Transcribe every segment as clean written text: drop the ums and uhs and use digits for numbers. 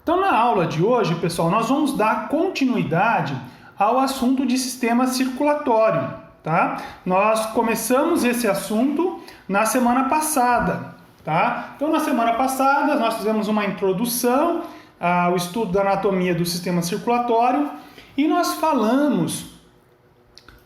Então, na aula de hoje, pessoal, nós vamos dar continuidade ao assunto de sistema circulatório, tá? Nós começamos esse assunto na semana passada, tá? Então, na semana passada, nós fizemos uma introdução ao estudo da anatomia do sistema circulatório e nós falamos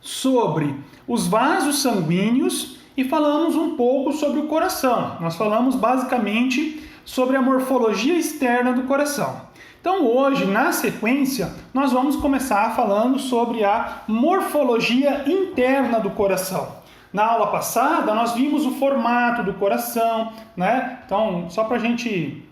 sobre os vasos sanguíneos e falamos um pouco sobre o coração. Nós falamos basicamente sobre a morfologia externa do coração. Então hoje, na sequência, nós vamos começar falando sobre a morfologia interna do coração. Na aula passada, nós vimos o formato do coração, né? Então, só para a gente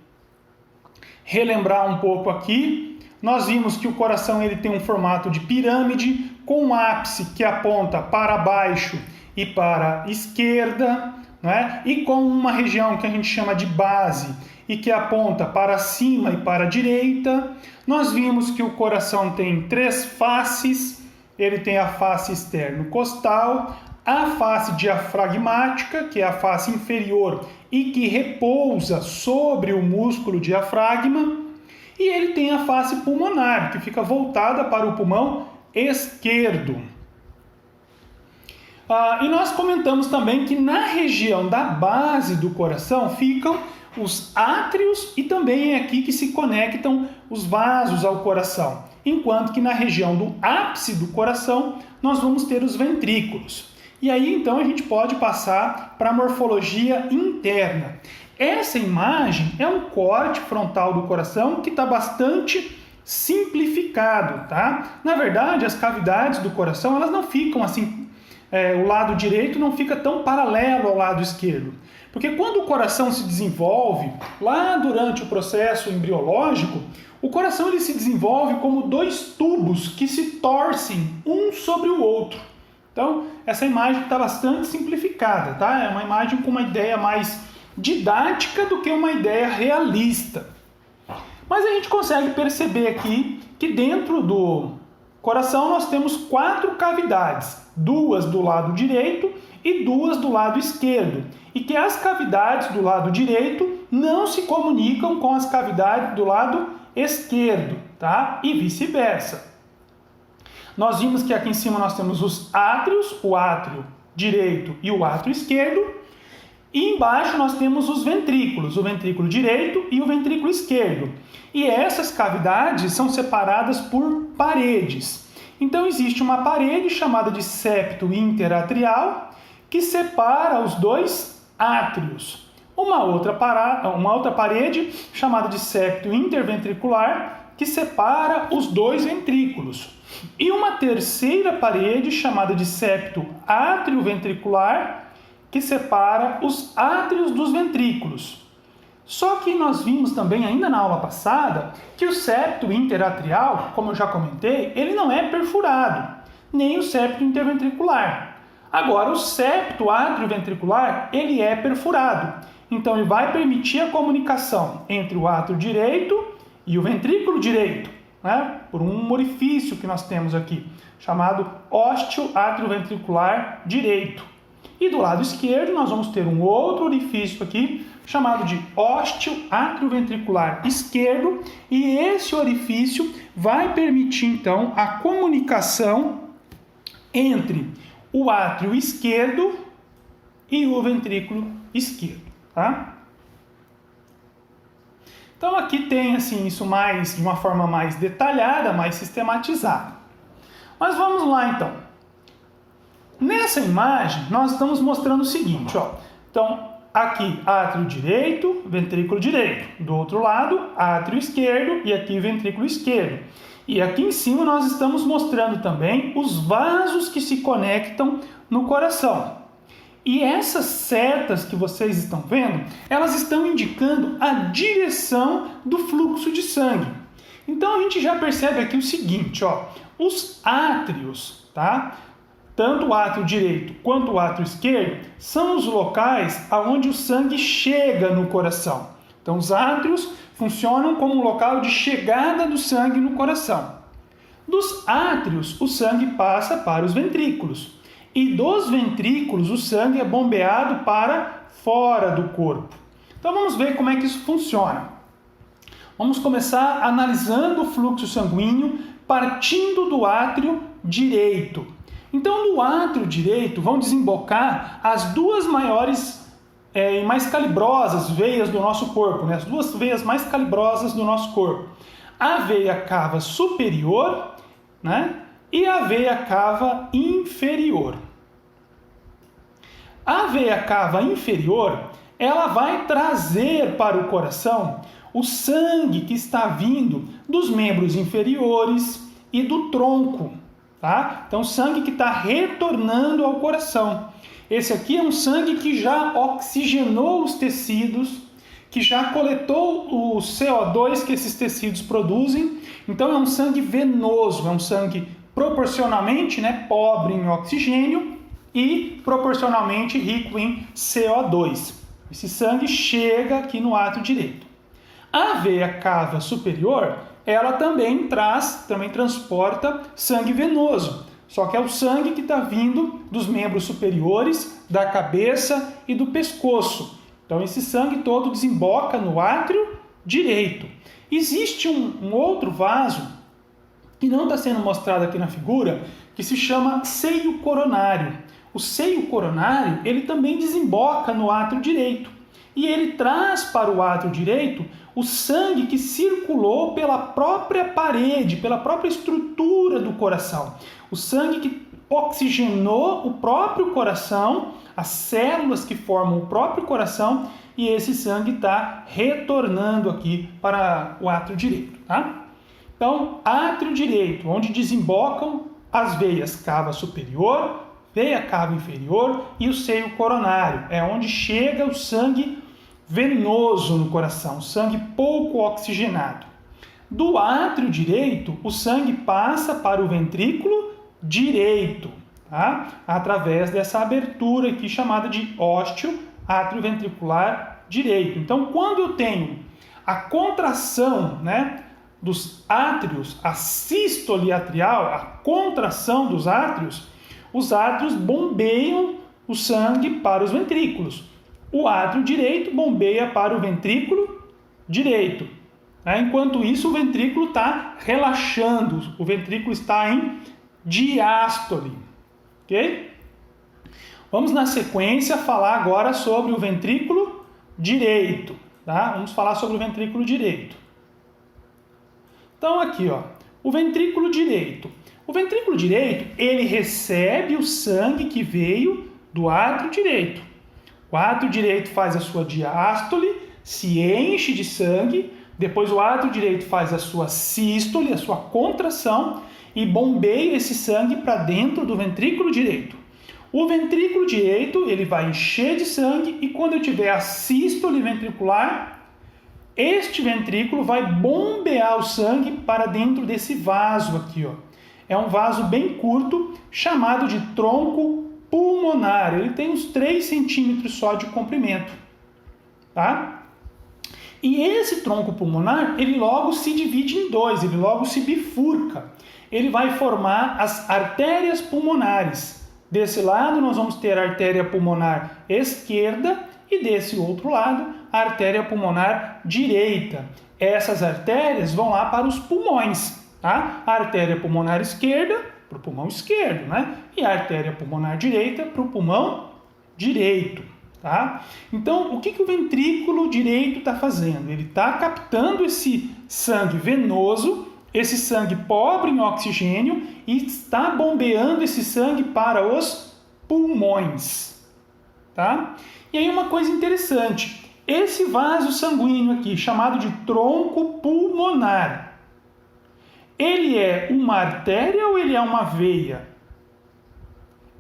relembrar um pouco aqui, nós vimos que o coração ele tem um formato de pirâmide, com um ápice que aponta para baixo e para a esquerda, né? E com uma região que a gente chama de base e que aponta para cima e para a direita. Nós vimos que o coração tem três faces, ele tem a face externo-costal, a face diafragmática, que é a face inferior e que repousa sobre o músculo diafragma, e ele tem a face pulmonar, que fica voltada para o pulmão esquerdo. E nós comentamos também que na região da base do coração ficam os átrios e também é aqui que se conectam os vasos ao coração, enquanto que na região do ápice do coração nós vamos ter os ventrículos. E aí então a gente pode passar para a morfologia interna. Essa imagem é um corte frontal do coração que está bastante simplificado, tá? Na verdade, as cavidades do coração elas não ficam assim. O lado direito não fica tão paralelo ao lado esquerdo. Porque quando o coração se desenvolve, lá durante o processo embriológico, o coração ele se desenvolve como dois tubos que se torcem um sobre o outro. Então, essa imagem está bastante simplificada, tá? É uma imagem com uma ideia mais didática do que uma ideia realista. Mas a gente consegue perceber aqui que dentro do coração nós temos 4 cavidades, 2 do lado direito e 2 do lado esquerdo, e que as cavidades do lado direito não se comunicam com as cavidades do lado esquerdo, tá? E vice-versa. Nós vimos que aqui em cima nós temos os átrios, o átrio direito e o átrio esquerdo, e embaixo nós temos os ventrículos, o ventrículo direito e o ventrículo esquerdo. E essas cavidades são separadas por paredes. Então existe uma parede chamada de septo interatrial que separa os dois átrios. Uma outra parede chamada de septo interventricular que separa os dois ventrículos. E uma terceira parede chamada de septo atrioventricular que separa os átrios dos ventrículos. Só que nós vimos também, ainda na aula passada, que o septo interatrial, como eu já comentei, ele não é perfurado, nem o septo interventricular. Agora, o septo atrioventricular, ele é perfurado. Então, ele vai permitir a comunicação entre o átrio direito e o ventrículo direito, né? Por um orifício que nós temos aqui, chamado ósteo atrioventricular direito. E do lado esquerdo, nós vamos ter um outro orifício aqui, chamado de ósteo atrioventricular esquerdo, e esse orifício vai permitir, então, a comunicação entre o átrio esquerdo e o ventrículo esquerdo, tá? Então, aqui tem, assim, isso de uma forma mais detalhada, mais sistematizada. Mas vamos lá, então. Nessa imagem, nós estamos mostrando o seguinte, ó. Então, aqui, átrio direito, ventrículo direito. Do outro lado, átrio esquerdo e aqui, ventrículo esquerdo. E aqui em cima, nós estamos mostrando também os vasos que se conectam no coração. E essas setas que vocês estão vendo, elas estão indicando a direção do fluxo de sangue. Então, a gente já percebe aqui o seguinte, ó. Os átrios, tá? Tanto o átrio direito quanto o átrio esquerdo são os locais aonde o sangue chega no coração. Então, os átrios funcionam como um local de chegada do sangue no coração. Dos átrios, o sangue passa para os ventrículos. E dos ventrículos, o sangue é bombeado para fora do corpo. Então, vamos ver como é que isso funciona. Vamos começar analisando o fluxo sanguíneo partindo do átrio direito. Então, no átrio direito vão desembocar as duas maiores e mais calibrosas veias do nosso corpo, né? As duas veias mais calibrosas do nosso corpo. A veia cava superior, né? E a veia cava inferior. A veia cava inferior, ela vai trazer para o coração o sangue que está vindo dos membros inferiores e do tronco, tá? Então, sangue que está retornando ao coração. Esse aqui é um sangue que já oxigenou os tecidos, que já coletou o CO2 que esses tecidos produzem. Então, é um sangue venoso, é um sangue proporcionalmente, né, pobre em oxigênio e proporcionalmente rico em CO2. Esse sangue chega aqui no átrio direito. A veia cava superior, ela também transporta sangue venoso, só que é o sangue que está vindo dos membros superiores, da cabeça e do pescoço. Então esse sangue todo desemboca no átrio direito. Existe um outro vaso, que não está sendo mostrado aqui na figura, que se chama seio coronário. O seio coronário, ele também desemboca no átrio direito. E ele traz para o átrio direito o sangue que circulou pela própria parede, pela própria estrutura do coração. O sangue que oxigenou o próprio coração, as células que formam o próprio coração, e esse sangue está retornando aqui para o átrio direito, tá? Então, átrio direito, onde desembocam as veias cava superior, veia cava inferior e o seio coronário. É onde chega o sangue venoso no coração, sangue pouco oxigenado. Do átrio direito, o sangue passa para o ventrículo direito, tá? Através dessa abertura aqui chamada de ósteo atrioventricular direito. Então, quando eu tenho a contração, né, dos átrios, a sístole atrial, a contração dos átrios, os átrios bombeiam o sangue para os ventrículos. O átrio direito bombeia para o ventrículo direito. Enquanto isso, o ventrículo está relaxando, o ventrículo está em diástole. Ok? Vamos, na sequência, falar agora sobre o ventrículo direito. Tá? Vamos falar sobre o ventrículo direito. Então, aqui, ó, o ventrículo direito. O ventrículo direito, ele recebe o sangue que veio do átrio direito. O átrio direito faz a sua diástole, se enche de sangue, depois o átrio direito faz a sua sístole, a sua contração, e bombeia esse sangue para dentro do ventrículo direito. O ventrículo direito, ele vai encher de sangue, e quando eu tiver a sístole ventricular, este ventrículo vai bombear o sangue para dentro desse vaso aqui, ó. É um vaso bem curto, chamado de tronco pulmonar. Ele tem uns 3 centímetros só de comprimento, tá? E esse tronco pulmonar, ele logo se divide em 2, ele logo se bifurca. Ele vai formar as artérias pulmonares. Desse lado nós vamos ter a artéria pulmonar esquerda e desse outro lado a artéria pulmonar direita. Essas artérias vão lá para os pulmões, tá? A artéria pulmonar esquerda para o pulmão esquerdo, né? E a artéria pulmonar direita para o pulmão direito, tá? Então, o que o ventrículo direito está fazendo? Ele está captando esse sangue venoso, esse sangue pobre em oxigênio, e está bombeando esse sangue para os pulmões, tá? E aí uma coisa interessante, esse vaso sanguíneo aqui, chamado de tronco pulmonar, ele é uma artéria ou ele é uma veia?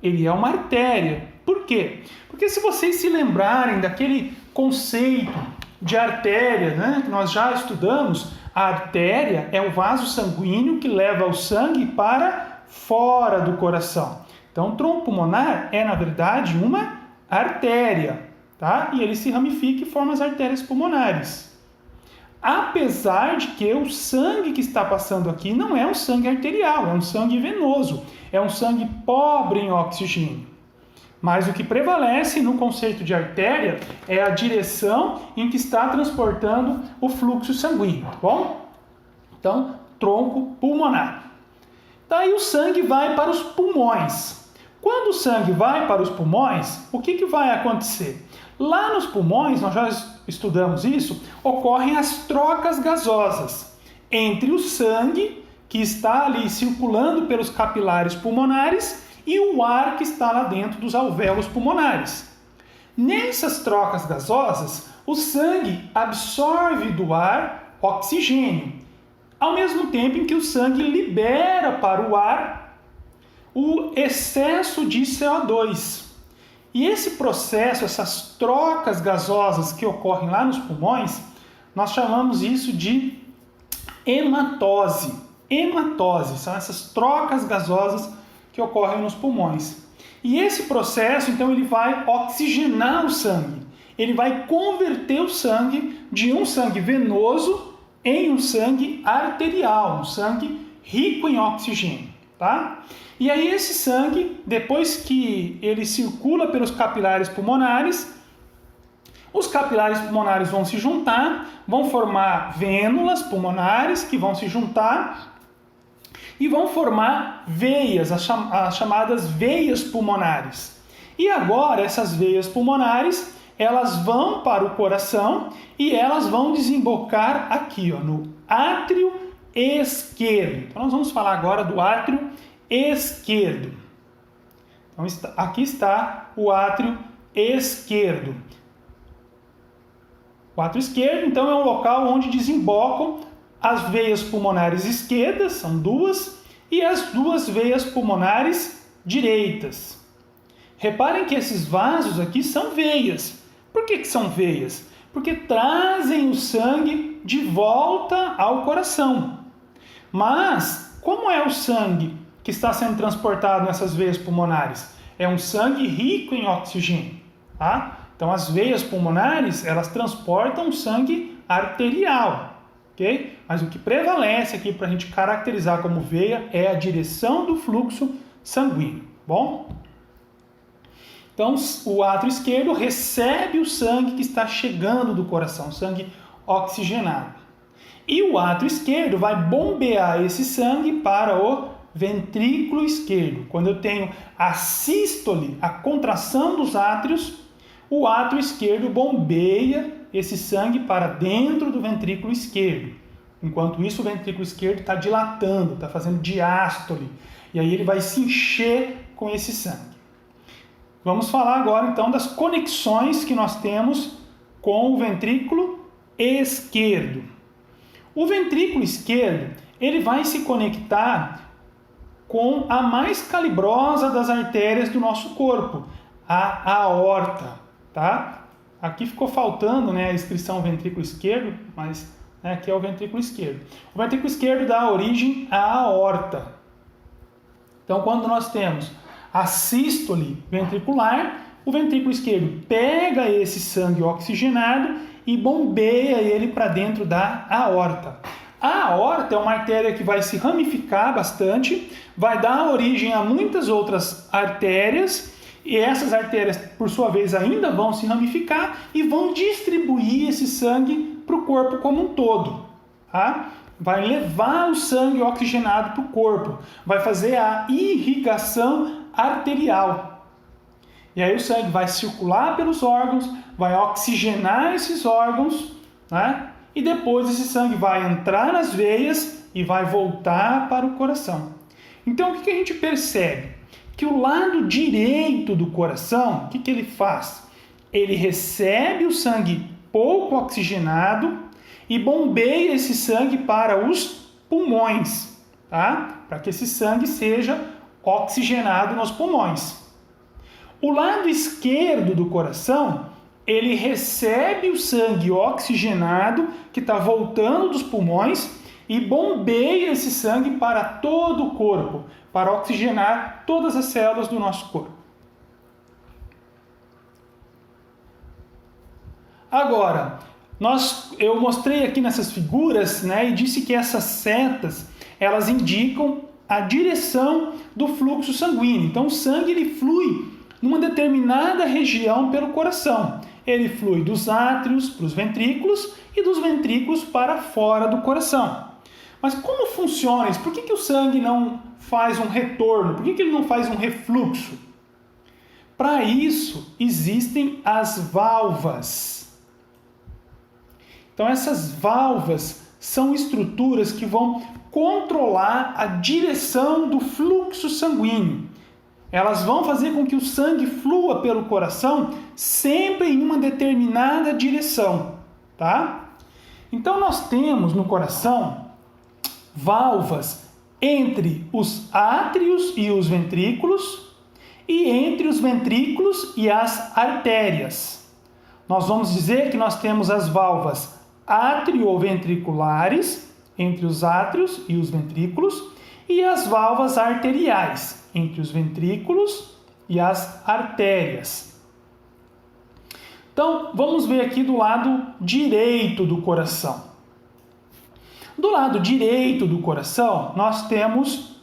Ele é uma artéria. Por quê? Porque se vocês se lembrarem daquele conceito de artéria, né, que nós já estudamos, a artéria é o vaso sanguíneo que leva o sangue para fora do coração. Então, o tronco pulmonar é, na verdade, uma artéria, tá? E ele se ramifica e forma as artérias pulmonares. Apesar de que o sangue que está passando aqui não é um sangue arterial, é um sangue venoso, é um sangue pobre em oxigênio. Mas o que prevalece no conceito de artéria é a direção em que está transportando o fluxo sanguíneo, tá bom? Então, tronco pulmonar. Daí o sangue vai para os pulmões. Quando o sangue vai para os pulmões, o que vai acontecer? Lá nos pulmões, nós já estudamos isso, ocorrem as trocas gasosas entre o sangue que está ali circulando pelos capilares pulmonares e o ar que está lá dentro dos alvéolos pulmonares. Nessas trocas gasosas, o sangue absorve do ar oxigênio, ao mesmo tempo em que o sangue libera para o ar o excesso de CO2. E esse processo, essas trocas gasosas que ocorrem lá nos pulmões, nós chamamos isso de hematose. Hematose são essas trocas gasosas que ocorrem nos pulmões. E esse processo, então, ele vai oxigenar o sangue. Ele vai converter o sangue de um sangue venoso em um sangue arterial, um sangue rico em oxigênio, tá? E aí esse sangue, depois que ele circula pelos capilares pulmonares, os capilares pulmonares vão se juntar, vão formar vênulas pulmonares que vão se juntar e vão formar veias, as chamadas veias pulmonares. E agora essas veias pulmonares, elas vão para o coração e elas vão desembocar aqui, ó, no átrio esquerdo. Então nós vamos falar agora do átrio esquerdo. Então aqui está o átrio esquerdo. O átrio esquerdo, então, é um local onde desembocam as veias pulmonares esquerdas, são duas, e as duas veias pulmonares direitas. Reparem que esses vasos aqui são veias. Por que são veias? Porque trazem o sangue de volta ao coração. Mas, como é o sangue que está sendo transportado nessas veias pulmonares? É um sangue rico em oxigênio, tá? Então, as veias pulmonares, elas transportam sangue arterial, ok? Mas o que prevalece aqui para a gente caracterizar como veia é a direção do fluxo sanguíneo, bom? Então, o átrio esquerdo recebe o sangue que está chegando do coração, sangue oxigenado. E o átrio esquerdo vai bombear esse sangue para o ventrículo esquerdo. Quando eu tenho a sístole, a contração dos átrios, o átrio esquerdo bombeia esse sangue para dentro do ventrículo esquerdo. Enquanto isso, o ventrículo esquerdo está dilatando, está fazendo diástole. E aí ele vai se encher com esse sangue. Vamos falar agora, então, das conexões que nós temos com o ventrículo esquerdo. O ventrículo esquerdo, ele vai se conectar com a mais calibrosa das artérias do nosso corpo, a aorta, tá? Aqui ficou faltando, né, a inscrição ventrículo esquerdo, mas aqui é o ventrículo esquerdo. O ventrículo esquerdo dá origem à aorta. Então, quando nós temos a sístole ventricular, o ventrículo esquerdo pega esse sangue oxigenado e bombeia ele para dentro da aorta. A aorta é uma artéria que vai se ramificar bastante, vai dar origem a muitas outras artérias, e essas artérias, por sua vez, ainda vão se ramificar e vão distribuir esse sangue para o corpo como um todo, tá? Vai levar o sangue oxigenado para o corpo, vai fazer a irrigação arterial. E aí o sangue vai circular pelos órgãos, vai oxigenar esses órgãos, né? E depois esse sangue vai entrar nas veias e vai voltar para o coração. Então o que a gente percebe? Que o lado direito do coração, o que ele faz? Ele recebe o sangue pouco oxigenado e bombeia esse sangue para os pulmões, tá? Para que esse sangue seja oxigenado nos pulmões. O lado esquerdo do coração, ele recebe o sangue oxigenado que está voltando dos pulmões e bombeia esse sangue para todo o corpo, para oxigenar todas as células do nosso corpo. Agora, eu mostrei aqui nessas figuras, né, e disse que essas setas, elas indicam a direção do fluxo sanguíneo. Então, o sangue ele flui numa determinada região pelo coração. Ele flui dos átrios para os ventrículos e dos ventrículos para fora do coração. Mas como funciona isso? Por que o sangue não faz um retorno? Por que ele não faz um refluxo? Para isso, existem as válvulas. Então, essas válvulas são estruturas que vão controlar a direção do fluxo sanguíneo. Elas vão fazer com que o sangue flua pelo coração sempre em uma determinada direção, tá? Então, nós temos no coração válvulas entre os átrios e os ventrículos e entre os ventrículos e as artérias. Nós vamos dizer que nós temos as válvulas atrioventriculares entre os átrios e os ventrículos e as válvulas arteriais entre os ventrículos e as artérias. Então, vamos ver aqui do lado direito do coração. Do lado direito do coração, nós temos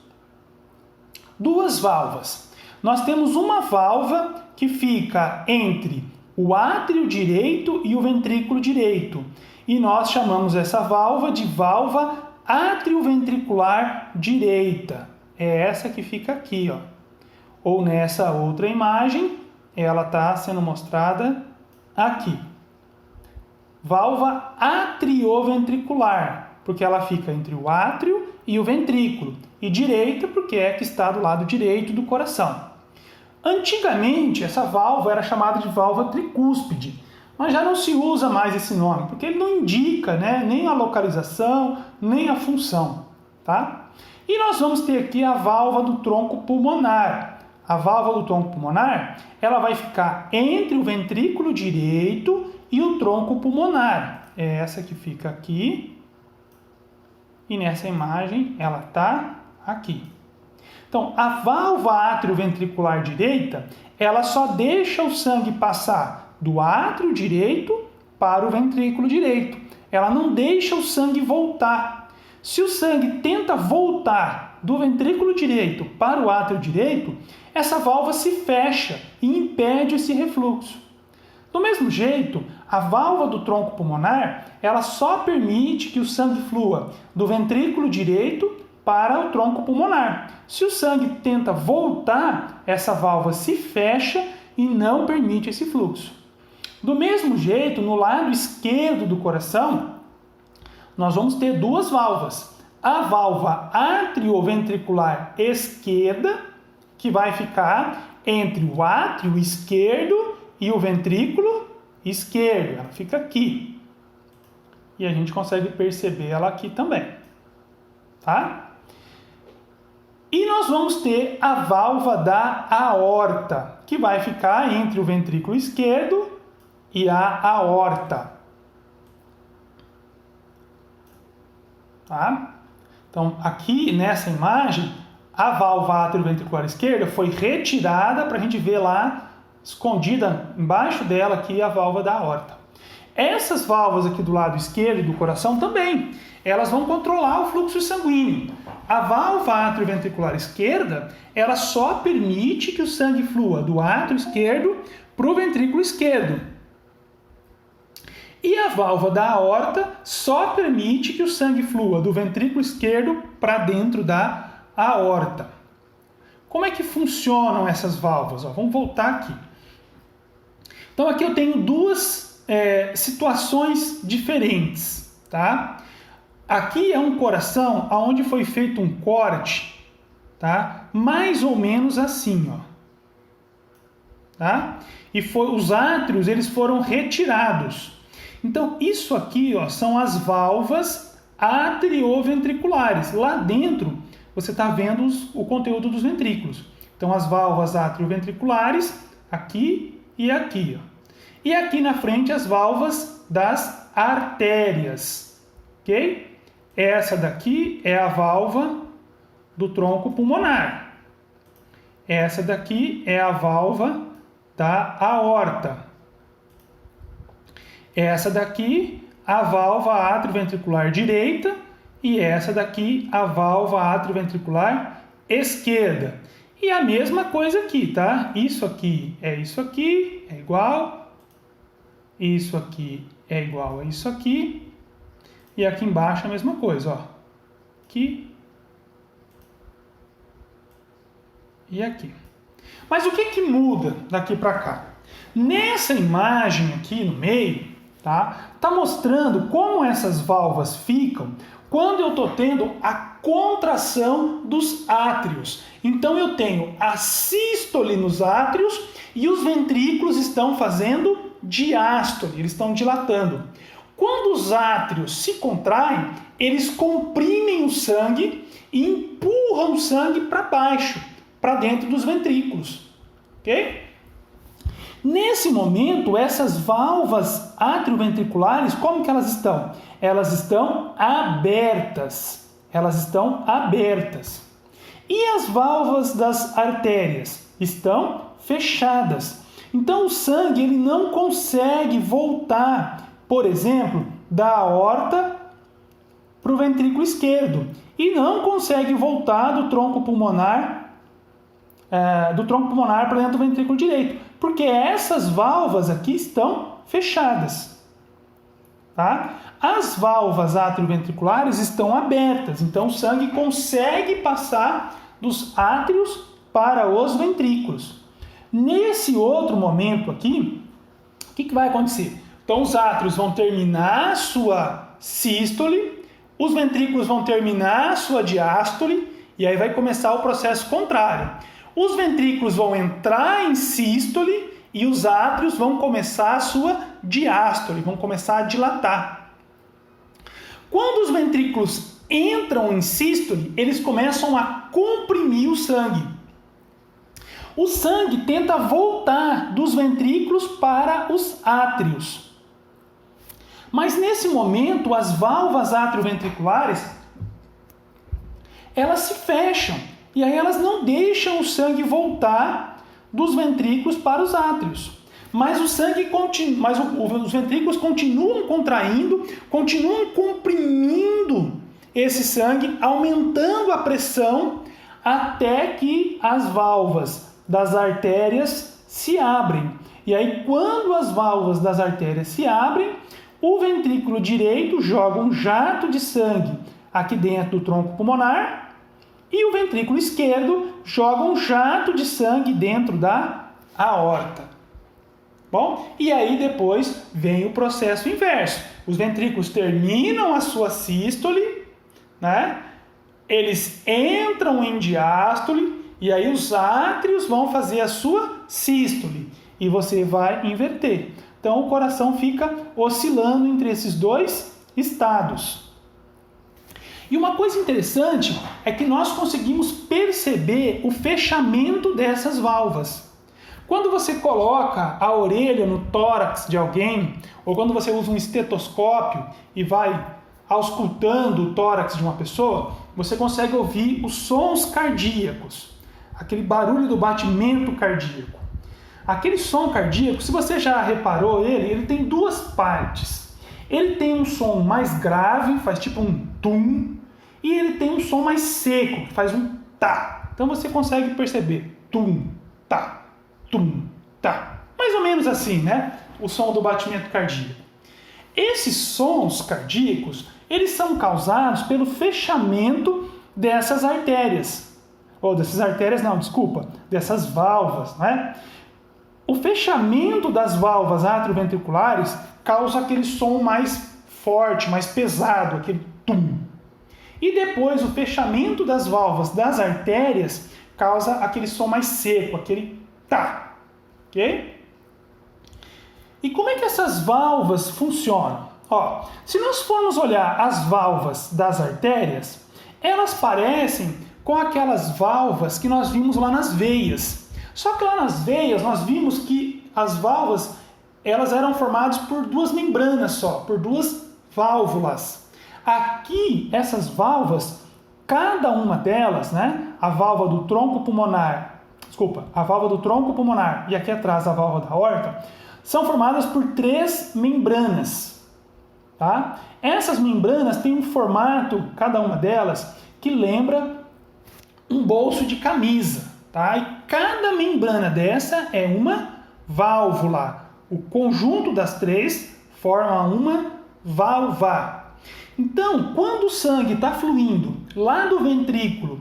duas válvulas. Nós temos uma válvula que fica entre o átrio direito e o ventrículo direito. E nós chamamos essa válvula de válvula atrioventricular direita. É essa que fica aqui, ó. Ou nessa outra imagem, ela está sendo mostrada aqui. Válvula atrioventricular, porque ela fica entre o átrio e o ventrículo. E direita, porque é que está do lado direito do coração. Antigamente, essa válvula era chamada de válvula tricúspide, mas já não se usa mais esse nome, porque ele não indica, né, nem a localização, nem a função, tá? E nós vamos ter aqui a válvula do tronco pulmonar. A válvula do tronco pulmonar, ela vai ficar entre o ventrículo direito e o tronco pulmonar. É essa que fica aqui. E nessa imagem, ela está aqui. Então, a válvula atrioventricular direita, ela só deixa o sangue passar do átrio direito para o ventrículo direito. Ela não deixa o sangue voltar. Se o sangue tenta voltar do ventrículo direito para o átrio direito, essa válvula se fecha e impede esse refluxo. Do mesmo jeito, a válvula do tronco pulmonar, ela só permite que o sangue flua do ventrículo direito para o tronco pulmonar. Se o sangue tenta voltar, essa válvula se fecha e não permite esse fluxo. Do mesmo jeito, no lado esquerdo do coração, nós vamos ter duas válvulas. A válvula atrioventricular esquerda, que vai ficar entre o átrio esquerdo e o ventrículo esquerdo. Ela fica aqui. E a gente consegue perceber ela aqui também. Tá? E nós vamos ter a válvula da aorta, que vai ficar entre o ventrículo esquerdo e a aorta. Tá? Então, aqui nessa imagem, a válvula atrioventricular esquerda foi retirada para a gente ver lá, escondida embaixo dela aqui, a válvula da aorta. Essas válvulas aqui do lado esquerdo do coração também, elas vão controlar o fluxo sanguíneo. A válvula atrioventricular esquerda, ela só permite que o sangue flua do átrio esquerdo para o ventrículo esquerdo. E a válvula da aorta só permite que o sangue flua do ventrículo esquerdo para dentro da aorta. Como é que funcionam essas válvulas? Vamos voltar aqui. Então aqui eu tenho duas situações diferentes, tá? Aqui é um coração onde foi feito um corte, tá? Mais ou menos assim, ó. Tá? E os átrios, eles foram retirados. Então, isso aqui, ó, são as válvulas atrioventriculares. Lá dentro, você está vendo o conteúdo dos ventrículos. Então, as válvulas atrioventriculares, aqui e aqui, ó. E aqui na frente, as válvulas das artérias, ok? Essa daqui é a válvula do tronco pulmonar. Essa daqui é a válvula da aorta. Essa daqui, a válvula atrioventricular direita, e essa daqui, a válvula atrioventricular esquerda. E a mesma coisa aqui, tá? Isso aqui é igual. Isso aqui é igual a isso aqui. E aqui embaixo a mesma coisa, ó. Aqui. E aqui. Mas o que muda daqui para cá? Nessa imagem aqui no meio, tá mostrando como essas válvulas ficam quando eu estou tendo a contração dos átrios. Então eu tenho a sístole nos átrios e os ventrículos estão fazendo diástole, eles estão dilatando. Quando os átrios se contraem, eles comprimem o sangue e empurram o sangue para baixo, para dentro dos ventrículos. Ok? Nesse momento, essas válvulas atrioventriculares, como que elas estão? Elas estão abertas. Elas estão abertas. E as válvulas das artérias estão fechadas. Então o sangue ele não consegue voltar, por exemplo, da aorta para o ventrículo esquerdo e não consegue voltar do tronco pulmonar para dentro do ventrículo direito, porque essas válvulas aqui estão fechadas. Tá? As válvulas atrioventriculares estão abertas, então o sangue consegue passar dos átrios para os ventrículos. Nesse outro momento aqui, o que vai acontecer? Então os átrios vão terminar a sua sístole, os ventrículos vão terminar a sua diástole, e aí vai começar o processo contrário. Os ventrículos vão entrar em sístole e os átrios vão começar a sua diástole, vão começar a dilatar. Quando os ventrículos entram em sístole, eles começam a comprimir o sangue. O sangue tenta voltar dos ventrículos para os átrios. Mas nesse momento, as válvulas atrioventriculares, elas se fecham. E aí elas não deixam o sangue voltar dos ventrículos para os átrios. Mas os ventrículos continuam contraindo, continuam comprimindo esse sangue, aumentando a pressão até que as válvulas das artérias se abrem. E aí quando as válvulas das artérias se abrem, o ventrículo direito joga um jato de sangue aqui dentro do tronco pulmonar, e o ventrículo esquerdo joga um jato de sangue dentro da aorta. Bom, e aí depois vem o processo inverso. Os ventrículos terminam a sua sístole, né? Eles entram em diástole e aí os átrios vão fazer a sua sístole e você vai inverter. Então o coração fica oscilando entre esses dois estados. E uma coisa interessante é que nós conseguimos perceber o fechamento dessas válvulas. Quando você coloca a orelha no tórax de alguém, ou quando você usa um estetoscópio e vai auscultando o tórax de uma pessoa, você consegue ouvir os sons cardíacos, aquele barulho do batimento cardíaco. Aquele som cardíaco, se você já reparou ele tem duas partes. Ele tem um som mais grave, faz tipo um tum, e ele tem um som mais seco, que faz um tá. Então você consegue perceber tum, tá, tum, tá. Mais ou menos assim, né? O som do batimento cardíaco. Esses sons cardíacos, eles são causados pelo fechamento dessas artérias. Dessas válvulas, né? O fechamento das válvulas atrioventriculares causa aquele som mais forte, mais pesado, aquele tum. E depois o fechamento das válvulas das artérias causa aquele som mais seco, aquele tá. Ok? E como é que essas válvulas funcionam? Ó, se nós formos olhar as válvulas das artérias, elas parecem com aquelas válvulas que nós vimos lá nas veias. Só que lá nas veias nós vimos que as válvulas elas eram formadas por duas membranas só, por duas válvulas. Aqui, essas válvulas, cada uma delas, né, a válvula do tronco pulmonar e aqui atrás a válvula da aorta, são formadas por três membranas. Tá? Essas membranas têm um formato, cada uma delas, que lembra um bolso de camisa. tá? E cada membrana dessa é uma válvula. O conjunto das três forma uma válvula. Então, quando o sangue está fluindo lá do ventrículo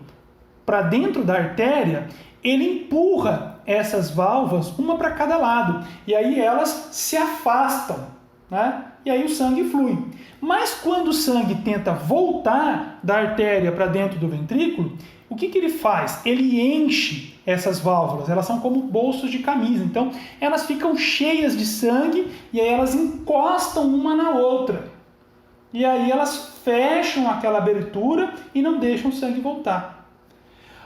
para dentro da artéria, ele empurra essas válvulas, uma para cada lado, e aí elas se afastam, né? E aí o sangue flui. Mas quando o sangue tenta voltar da artéria para dentro do ventrículo, o que ele faz? Ele enche essas válvulas, elas são como bolsos de camisa, então elas ficam cheias de sangue e aí elas encostam uma na outra. E aí elas fecham aquela abertura e não deixam o sangue voltar.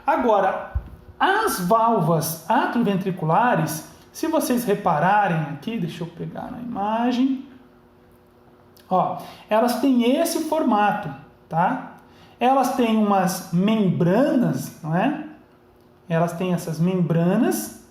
Agora, as válvulas atrioventriculares, se vocês repararem aqui, deixa eu pegar na imagem, ó, elas têm esse formato, tá? Elas têm umas membranas, não é? Elas têm essas membranas.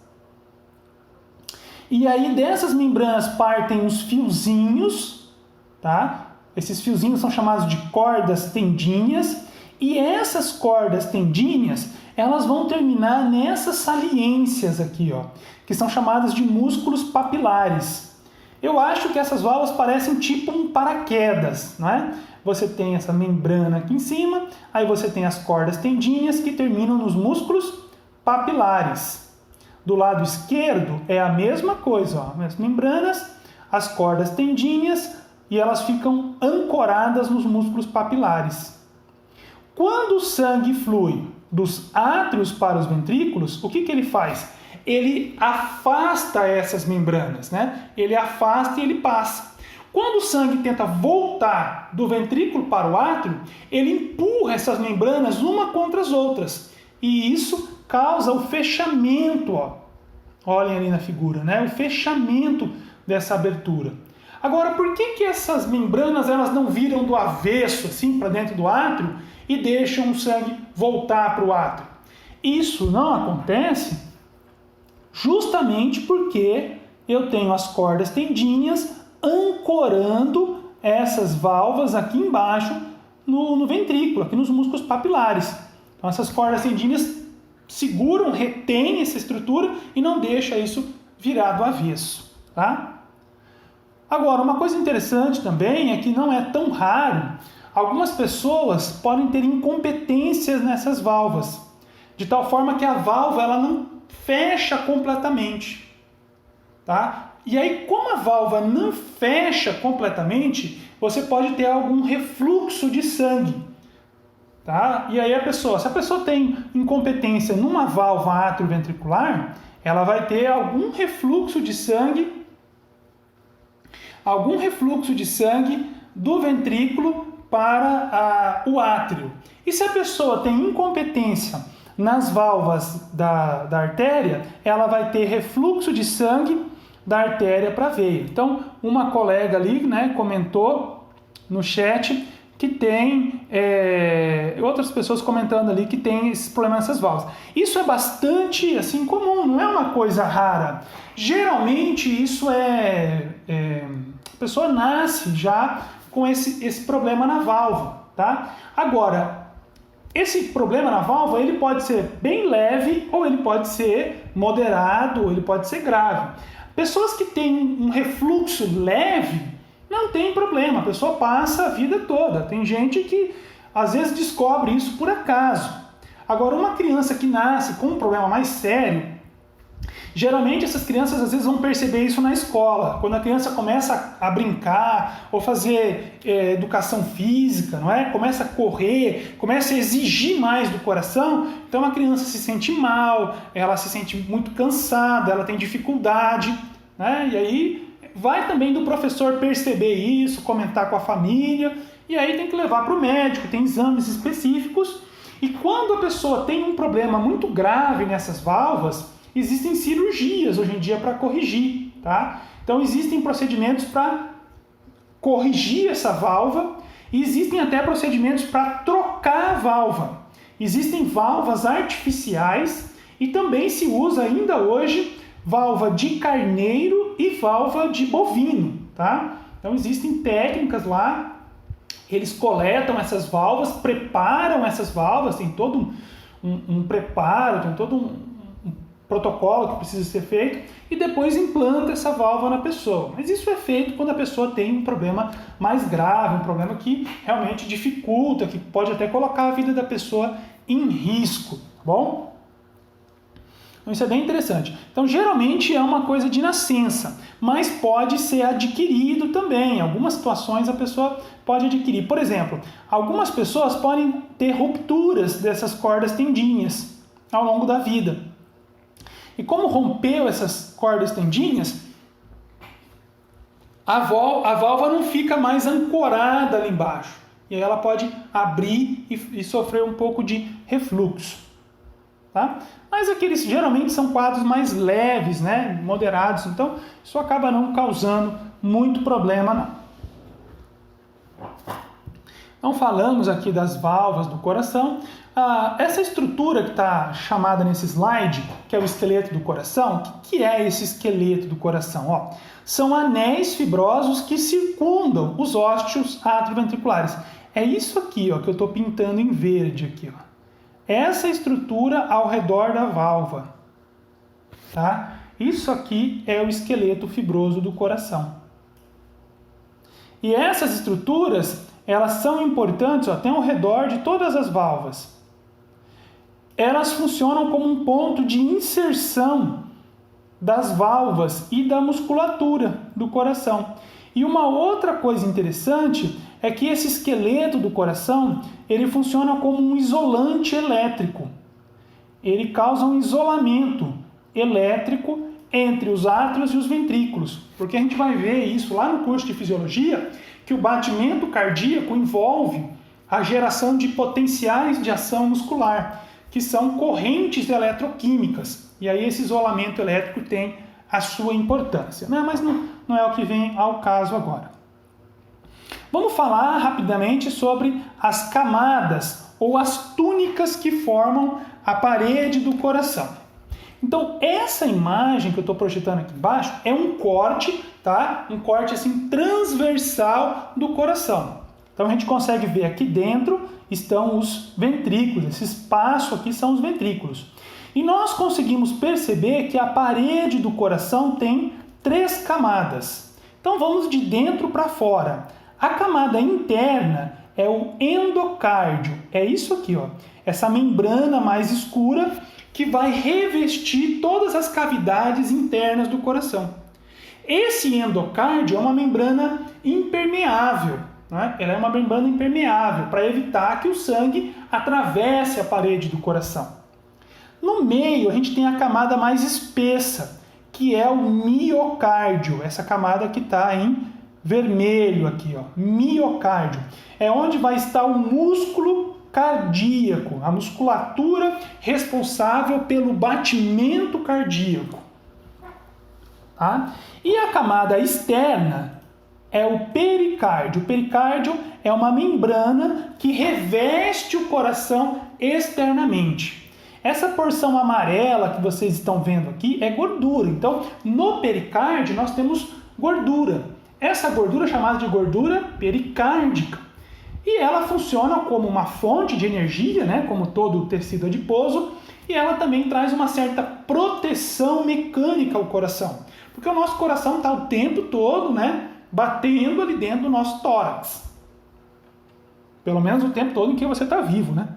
E aí dessas membranas partem os fiozinhos, tá? Esses fiozinhos são chamados de cordas tendíneas. E essas cordas tendíneas, elas vão terminar nessas saliências aqui, ó, que são chamadas de músculos papilares. Eu acho que essas válvulas parecem tipo um paraquedas, não é? Você tem essa membrana aqui em cima, aí você tem as cordas tendíneas que terminam nos músculos papilares. Do lado esquerdo é a mesma coisa, ó, as membranas, as cordas tendíneas e elas ficam ancoradas nos músculos papilares. Quando o sangue flui dos átrios para os ventrículos, o que ele faz? Ele afasta essas membranas, né? Ele afasta e ele passa. Quando o sangue tenta voltar do ventrículo para o átrio, ele empurra essas membranas uma contra as outras. E isso causa o fechamento, ó. Olhem ali na figura, né? O fechamento dessa abertura. Agora, por que essas membranas elas não viram do avesso, assim, para dentro do átrio e deixam o sangue voltar para o átrio? Isso não acontece justamente porque eu tenho as cordas tendíneas ancorando essas válvulas aqui embaixo no ventrículo, aqui nos músculos papilares. Então essas cordas tendíneas seguram, retêm essa estrutura e não deixa isso virar do avesso, tá? Agora, uma coisa interessante também é que não é tão raro, algumas pessoas podem ter incompetências nessas válvulas, de tal forma que a válvula ela não fecha completamente, tá? E aí, como a válvula não fecha completamente, você pode ter algum refluxo de sangue, tá? E aí se a pessoa tem incompetência numa válvula atrioventricular, ela vai ter algum refluxo de sangue do ventrículo para o átrio. E se a pessoa tem incompetência nas válvulas da artéria, ela vai ter refluxo de sangue da artéria para a veia. Então, uma colega ali, né, comentou no chat que tem outras pessoas comentando ali que tem esse problema nessas válvulas. Isso é bastante assim comum, não é uma coisa rara. Geralmente isso a pessoa nasce já com esse problema na válvula, tá? Agora, esse problema na válvula ele pode ser bem leve ou ele pode ser moderado ou ele pode ser grave. Pessoas que têm um refluxo leve não tem problema, a pessoa passa a vida toda. Tem gente que às vezes descobre isso por acaso. Agora, uma criança que nasce com um problema mais sério, geralmente essas crianças às vezes vão perceber isso na escola. Quando a criança começa a brincar ou fazer educação física, não é? Começa a correr, começa a exigir mais do coração, então a criança se sente mal, ela se sente muito cansada, ela tem dificuldade, né? E aí vai também do professor perceber isso, comentar com a família, e aí tem que levar para o médico, tem exames específicos. E quando a pessoa tem um problema muito grave nessas válvulas, existem cirurgias hoje em dia para corrigir, tá? Então existem procedimentos para corrigir essa válvula e existem até procedimentos para trocar a válvula. Existem válvulas artificiais e também se usa ainda hoje válvula de carneiro e válvula de bovino, tá? Então existem técnicas lá, eles coletam essas válvulas, preparam essas válvulas, tem todo um preparo, tem todo protocolo que precisa ser feito e depois implanta essa válvula na pessoa. Mas isso é feito quando a pessoa tem um problema mais grave, um problema que realmente dificulta, que pode até colocar a vida da pessoa em risco, tá bom? Então isso é bem interessante. Então geralmente é uma coisa de nascença, mas pode ser adquirido também. Em algumas situações a pessoa pode adquirir. Por exemplo, algumas pessoas podem ter rupturas dessas cordas tendinhas ao longo da vida. E como rompeu essas cordas tendinhas, a válvula não fica mais ancorada ali embaixo. E aí ela pode abrir e sofrer um pouco de refluxo. Tá? Mas aqueles geralmente são quadros mais leves, né? Moderados. Então isso acaba não causando muito problema, não. Então falamos aqui das válvulas do coração. Essa estrutura que está chamada nesse slide, que é o esqueleto do coração, o que é esse esqueleto do coração? Ó, são anéis fibrosos que circundam os ósseos atrioventriculares. É isso aqui, ó, que eu estou pintando em verde aqui, ó. Essa estrutura ao redor da válvula, tá? Isso aqui é o esqueleto fibroso do coração. E essas estruturas, elas são importantes, ó, tem ao redor de todas as válvulas. Elas funcionam como um ponto de inserção das válvulas e da musculatura do coração. E uma outra coisa interessante é que esse esqueleto do coração, ele funciona como um isolante elétrico. Ele causa um isolamento elétrico entre os átrios e os ventrículos. Porque a gente vai ver isso lá no curso de fisiologia, que o batimento cardíaco envolve a geração de potenciais de ação muscular, que são correntes eletroquímicas. E aí esse isolamento elétrico tem a sua importância, né? Mas não é o que vem ao caso agora. Vamos falar rapidamente sobre as camadas ou as túnicas que formam a parede do coração. Então, essa imagem que eu estou projetando aqui embaixo é um corte, tá? Um corte assim transversal do coração. Então, a gente consegue ver aqui dentro estão os ventrículos. Esse espaço aqui são os ventrículos. E nós conseguimos perceber que a parede do coração tem 3 camadas. Então, vamos de dentro para fora. A camada interna é o endocárdio. É isso aqui, ó. Essa membrana mais escura que vai revestir todas as cavidades internas do coração. Esse endocárdio é uma membrana impermeável, né? Ela é uma membrana impermeável para evitar que o sangue atravesse a parede do coração. No meio, a gente tem a camada mais espessa, que é o miocárdio. Essa camada que está em vermelho aqui, ó, miocárdio. É onde vai estar o músculo cardíaco, a musculatura responsável pelo batimento cardíaco. Tá? E a camada externa é o pericárdio. O pericárdio é uma membrana que reveste o coração externamente. Essa porção amarela que vocês estão vendo aqui é gordura. Então, no pericárdio nós temos gordura. Essa gordura é chamada de gordura pericárdica. E ela funciona como uma fonte de energia, né? Como todo o tecido adiposo. E ela também traz uma certa proteção mecânica ao coração. Porque o nosso coração está o tempo todo, né, batendo ali dentro do nosso tórax. Pelo menos o tempo todo em que você está vivo, né?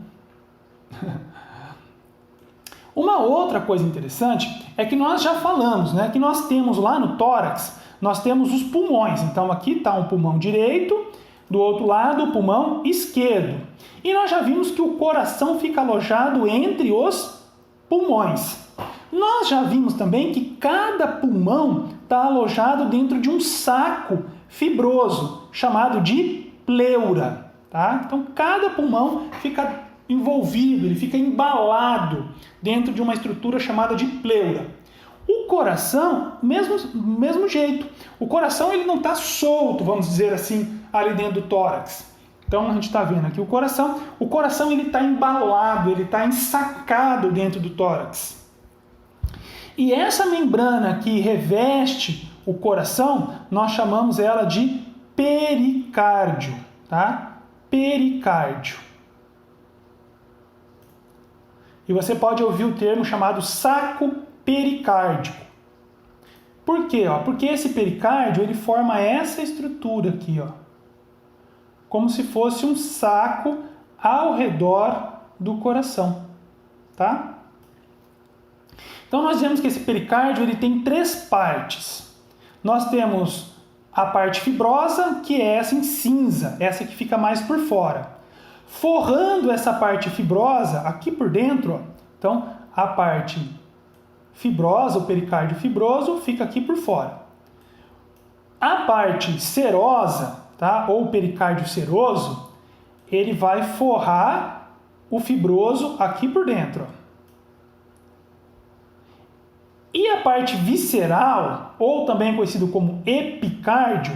Uma outra coisa interessante é que nós já falamos, né, que nós temos lá no tórax, nós temos os pulmões. Então aqui está um pulmão direito, do outro lado o pulmão esquerdo. E nós já vimos que o coração fica alojado entre os pulmões. Nós já vimos também que cada pulmão está alojado dentro de um saco fibroso, chamado de pleura. Tá? Então cada pulmão fica envolvido, ele fica embalado dentro de uma estrutura chamada de pleura. O coração, mesmo jeito. O coração ele não está solto, vamos dizer assim, ali dentro do tórax. Então a gente está vendo aqui o coração ele está embalado, ele está ensacado dentro do tórax. E essa membrana que reveste o coração, nós chamamos ela de pericárdio, tá? Pericárdio. E você pode ouvir o termo chamado saco pericárdico. Por quê? Porque esse pericárdio ele forma essa estrutura aqui, como se fosse um saco ao redor do coração, tá? Então nós vemos que esse pericárdio ele tem 3 partes. Nós temos a parte fibrosa, que é essa em cinza, essa que fica mais por fora. Forrando essa parte fibrosa aqui por dentro, então a parte fibrosa, o pericárdio fibroso, fica aqui por fora. A parte serosa, tá? Ou pericárdio seroso, ele vai forrar o fibroso aqui por dentro. E a parte visceral, ou também conhecido como epicárdio,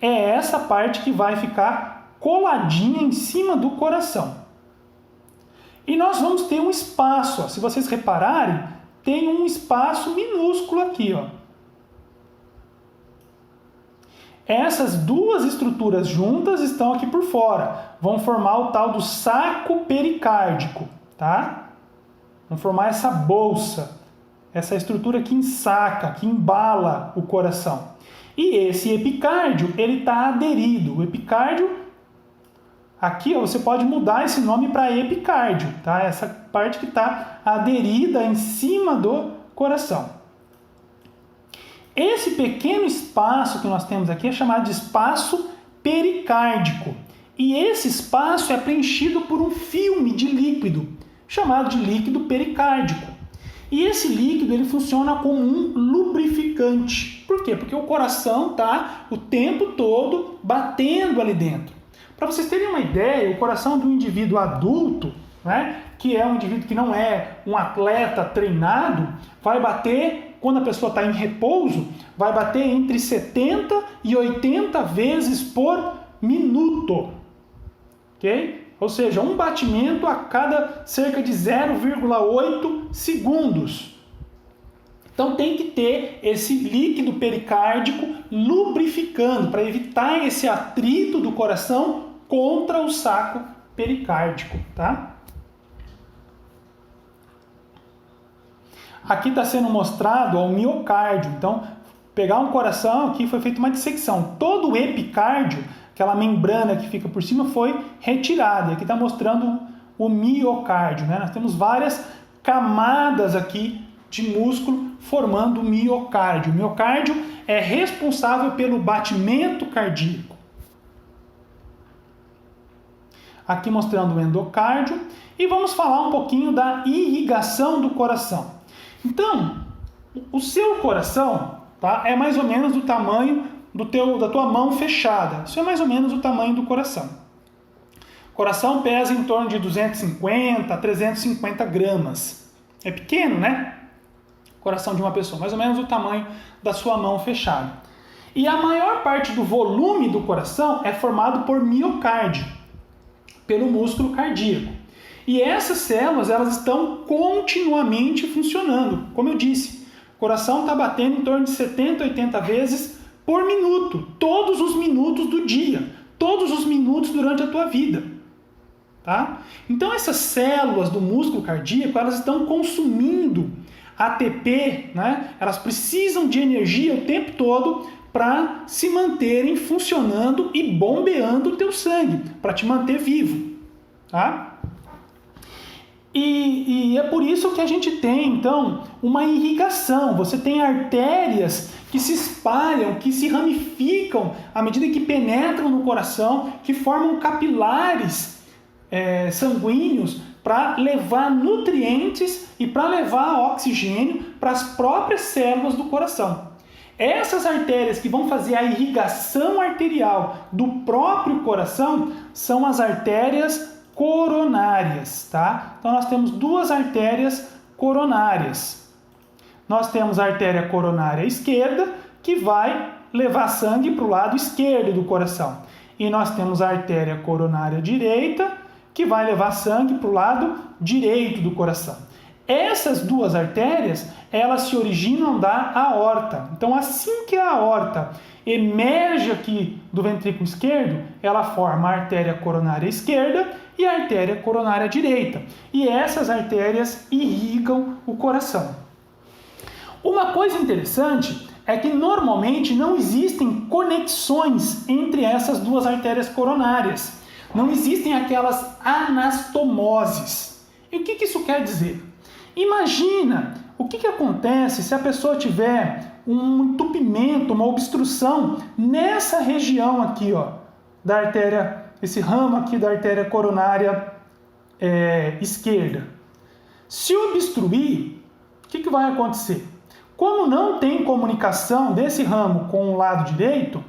é essa parte que vai ficar coladinha em cima do coração. E nós vamos ter um espaço, se vocês repararem, tem um espaço minúsculo aqui, Essas 2 estruturas juntas estão aqui por fora, vão formar o tal do saco pericárdico, tá? Vão formar essa bolsa, essa estrutura que ensaca, que embala o coração. E esse epicárdio, ele está aderido. O epicárdio, aqui você pode mudar esse nome para epicárdio, tá? Essa parte que está aderida em cima do coração. Esse pequeno espaço que nós temos aqui é chamado de espaço pericárdico. E esse espaço é preenchido por um filme de líquido, chamado de líquido pericárdico. E esse líquido ele funciona como um lubrificante. Por quê? Porque o coração está o tempo todo batendo ali dentro. Para vocês terem uma ideia, o coração de um indivíduo adulto, que é um indivíduo que não é um atleta treinado, vai bater, quando a pessoa está em repouso, vai bater entre 70 e 80 vezes por minuto. Ok? Ou seja, um batimento a cada cerca de 0,8 segundos. Então tem que ter esse líquido pericárdico lubrificando para evitar esse atrito do coração contra o saco pericárdico, tá? Aqui está sendo mostrado o miocárdio. Então, pegar um coração aqui foi feita uma dissecção. Todo o epicárdio, aquela membrana que fica por cima, foi retirada. E aqui está mostrando o miocárdio, Nós temos várias camadas aqui de músculo formando o miocárdio. O miocárdio é responsável pelo batimento cardíaco. Aqui mostrando o endocárdio. E vamos falar um pouquinho da irrigação do coração. Então, o seu coração, tá, é mais ou menos do tamanho da tua mão fechada. Isso é mais ou menos o tamanho do coração. O coração pesa em torno de 250 a 350 gramas. É pequeno, O coração de uma pessoa, mais ou menos o tamanho da sua mão fechada. E a maior parte do volume do coração é formado por miocárdio, pelo músculo cardíaco. E essas células, elas estão continuamente funcionando. Como eu disse, o coração está batendo em torno de 70, 80 vezes por minuto. Todos os minutos do dia. Todos os minutos durante a tua vida. Tá? Então, essas células do músculo cardíaco, elas estão consumindo ATP, Elas precisam de energia o tempo todo para se manterem funcionando e bombeando o teu sangue, para te manter vivo. Tá? E é por isso que a gente tem, então, uma irrigação. Você tem artérias que se espalham, que se ramificam à medida que penetram no coração, que formam capilares sanguíneos para levar nutrientes e para levar oxigênio para as próprias células do coração. Essas artérias que vão fazer a irrigação arterial do próprio coração são as artérias coronárias, tá? Então nós temos 2 artérias coronárias. Nós temos a artéria coronária esquerda, que vai levar sangue para o lado esquerdo do coração. E nós temos a artéria coronária direita, que vai levar sangue para o lado direito do coração. Essas 2 artérias, elas se originam da aorta. Então, assim que a aorta emerge aqui do ventrículo esquerdo, ela forma a artéria coronária esquerda e a artéria coronária direita. E essas artérias irrigam o coração. Uma coisa interessante é que normalmente não existem conexões entre essas duas artérias coronárias. Não existem aquelas anastomoses. E o que isso quer dizer? Imagina o que acontece se a pessoa tiver um entupimento, uma obstrução nessa região aqui, ó, da artéria, esse ramo aqui da artéria coronária esquerda. Se obstruir, o que vai acontecer? Como não tem comunicação desse ramo com o lado direito,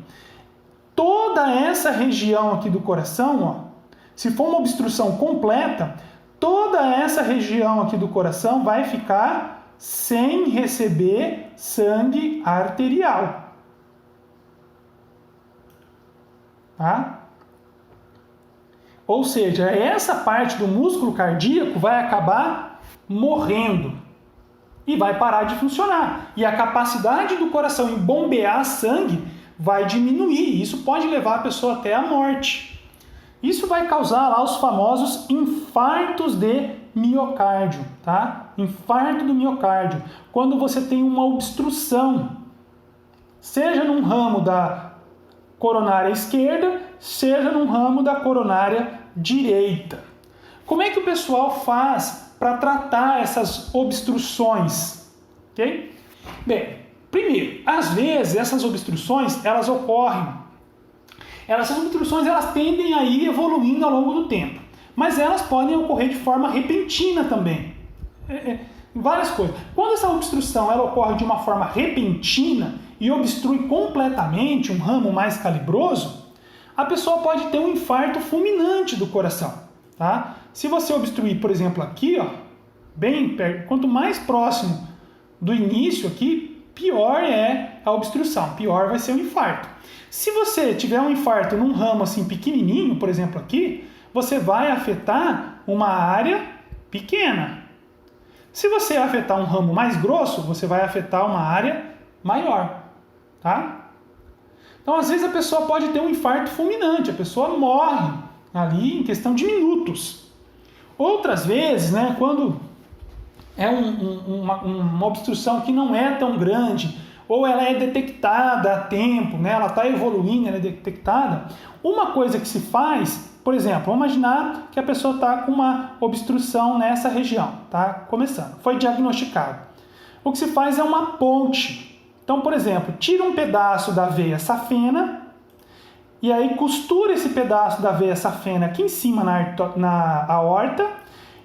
toda essa região aqui do coração, ó, se for uma obstrução completa, toda essa região aqui do coração vai ficar sem receber sangue arterial. Tá? Ou seja, essa parte do músculo cardíaco vai acabar morrendo e vai parar de funcionar. E a capacidade do coração em bombear sangue vai diminuir. Isso pode levar a pessoa até a morte. Isso vai causar lá os famosos infartos de miocárdio, tá? Infarto do miocárdio. Quando você tem uma obstrução, seja num ramo da coronária esquerda, seja num ramo da coronária direita. Como é que o pessoal faz para tratar essas obstruções? Ok? Bem, primeiro, às vezes essas obstruções, elas ocorrem. Essas obstruções, elas tendem a ir evoluindo ao longo do tempo. Mas elas podem ocorrer de forma repentina também. Várias coisas. Quando essa obstrução ela ocorre de uma forma repentina e obstrui completamente um ramo mais calibroso, a pessoa pode ter um infarto fulminante do coração. Tá? Se você obstruir, por exemplo, aqui, ó, bem perto, quanto mais próximo do início aqui, pior é a obstrução, pior vai ser o infarto. Se você tiver um infarto num ramo assim pequenininho, por exemplo aqui, você vai afetar uma área pequena. Se você afetar um ramo mais grosso, você vai afetar uma área maior, tá? Então, às vezes a pessoa pode ter um infarto fulminante, a pessoa morre ali em questão de minutos. Outras vezes, né, quando é uma obstrução que não é tão grande, ou ela é detectada a tempo, né, ela está evoluindo, ela é detectada, uma coisa que se faz, por exemplo, vamos imaginar que a pessoa está com uma obstrução nessa região, tá começando, foi diagnosticado. O que se faz é uma ponte. Então, por exemplo, tira um pedaço da veia safena e aí costura esse pedaço da veia safena aqui em cima na aorta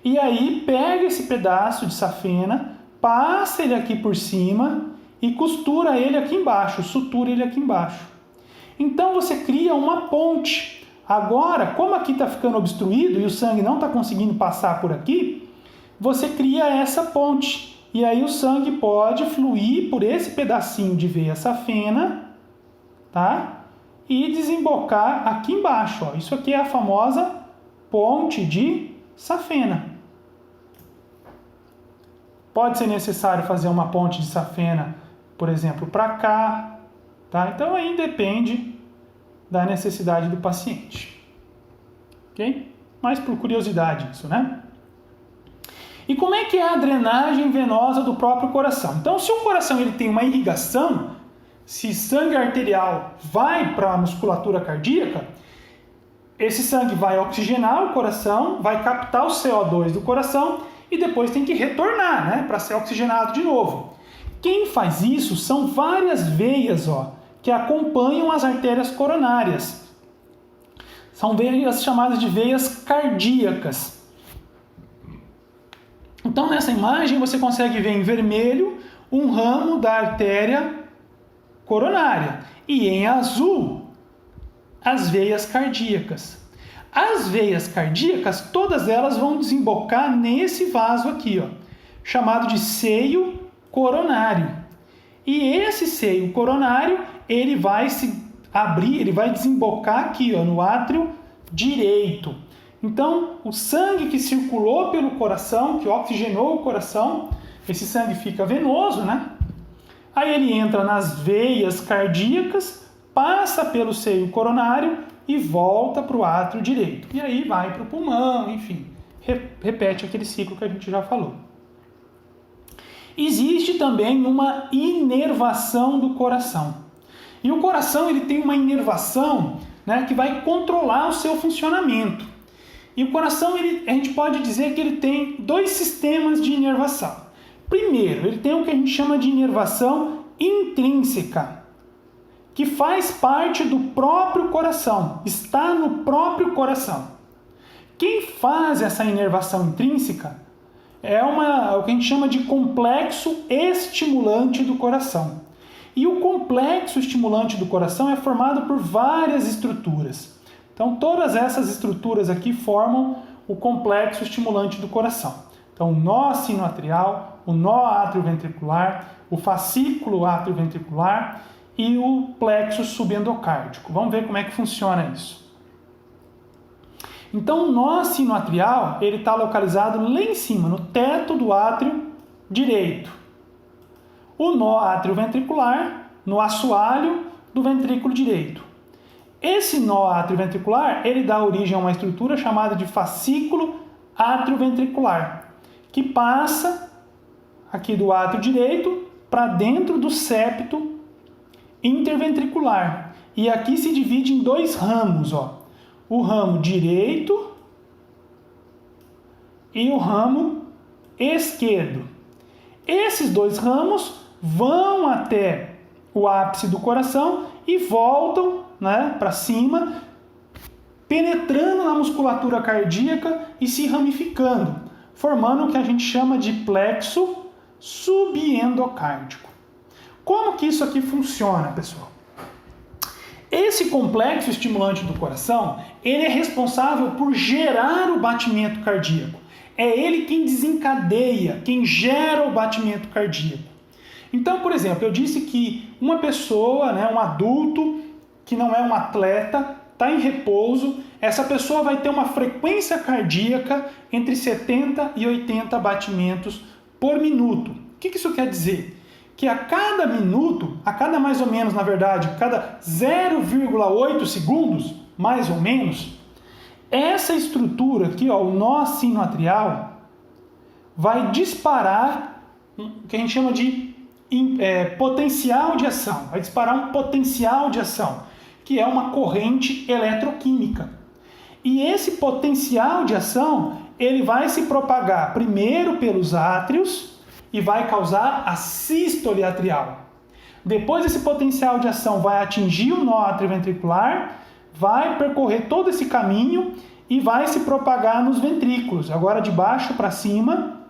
e aí pega esse pedaço de safena, passa ele aqui por cima e costura ele aqui embaixo, sutura ele aqui embaixo. Então você cria uma ponte. Agora, como aqui está ficando obstruído e o sangue não está conseguindo passar por aqui, você cria essa ponte. E aí o sangue pode fluir por esse pedacinho de veia safena, tá? E desembocar aqui embaixo. Ó. Isso aqui é a famosa ponte de safena. Pode ser necessário fazer uma ponte de safena, por exemplo, para cá, tá? Então aí depende da necessidade do paciente. Ok? Mas por curiosidade isso, né? E como é que é a drenagem venosa do próprio coração? Então, se o coração ele tem uma irrigação, se sangue arterial vai para a musculatura cardíaca, esse sangue vai oxigenar o coração, vai captar o CO2 do coração e depois tem que retornar, né, para ser oxigenado de novo. Quem faz isso são várias veias, ó, que acompanham as artérias coronárias. São veias chamadas de veias cardíacas. Então, nessa imagem, você consegue ver em vermelho um ramo da artéria coronária e em azul as veias cardíacas. As veias cardíacas, todas elas vão desembocar nesse vaso aqui, ó, chamado de seio coronário. E esse seio coronário, ele vai se abrir, ele vai desembocar aqui, ó, no átrio direito. Então, o sangue que circulou pelo coração, que oxigenou o coração, esse sangue fica venoso, né? Aí ele entra nas veias cardíacas, passa pelo seio coronário e volta para o átrio direito. E aí vai para o pulmão, enfim, repete aquele ciclo que a gente já falou. Existe também uma inervação do coração. E o coração ele tem uma inervação, né, que vai controlar o seu funcionamento. E o coração, a gente pode dizer que ele tem dois sistemas de inervação. Primeiro, ele tem o que a gente chama de inervação intrínseca, que faz parte do próprio coração, está no próprio coração. Quem faz essa inervação intrínseca é o que a gente chama de complexo estimulante do coração. E o complexo estimulante do coração é formado por várias estruturas. Então, todas essas estruturas aqui formam o complexo estimulante do coração. Então, o nó sinoatrial, o nó atrioventricular, o fascículo atrioventricular e o plexo subendocárdico. Vamos ver como é que funciona isso. Então, o nó sinoatrial ele está localizado lá em cima, no teto do átrio direito. O nó atrioventricular no assoalho do ventrículo direito. Esse nó atrioventricular ele dá origem a uma estrutura chamada de fascículo atrioventricular, que passa aqui do átrio direito para dentro do septo interventricular. E aqui se divide em dois ramos, ó. O ramo direito e o ramo esquerdo. Esses dois ramos vão até o ápice do coração e voltam, né, para cima, penetrando na musculatura cardíaca e se ramificando, formando o que a gente chama de plexo subendocárdico. Como que isso aqui funciona, pessoal? Esse complexo estimulante do coração, ele é responsável por gerar o batimento cardíaco. É ele quem desencadeia, quem gera o batimento cardíaco. Então, por exemplo, eu disse que uma pessoa, né, um adulto que não é um atleta, está em repouso, essa pessoa vai ter uma frequência cardíaca entre 70 e 80 batimentos por minuto. O que isso quer dizer? Que a cada minuto, a cada mais ou menos, na verdade, cada 0,8 segundos, mais ou menos, essa estrutura aqui, ó, o nó sinoatrial, vai disparar o que a gente chama de potencial de ação. Vai disparar um potencial de ação, que é uma corrente eletroquímica. E esse potencial de ação, ele vai se propagar primeiro pelos átrios e vai causar a sístole atrial. Depois esse potencial de ação vai atingir o nó atrioventricular, vai percorrer todo esse caminho e vai se propagar nos ventrículos, agora de baixo para cima,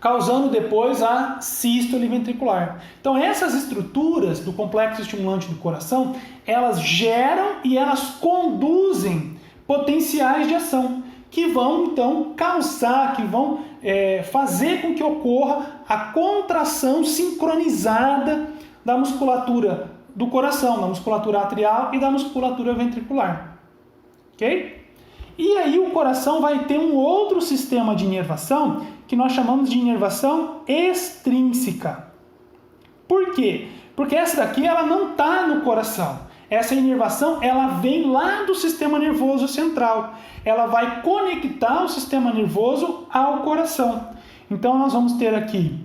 causando depois a sístole ventricular. Então essas estruturas do complexo estimulante do coração, elas geram e elas conduzem potenciais de ação, que vão então causar, que vão fazer com que ocorra a contração sincronizada da musculatura do coração, da musculatura atrial e da musculatura ventricular. Ok? E aí o coração vai ter um outro sistema de inervação que nós chamamos de inervação extrínseca. Por quê? Porque essa daqui ela não está no coração. Essa inervação ela vem lá do sistema nervoso central. Ela vai conectar o sistema nervoso ao coração. Então nós vamos ter aqui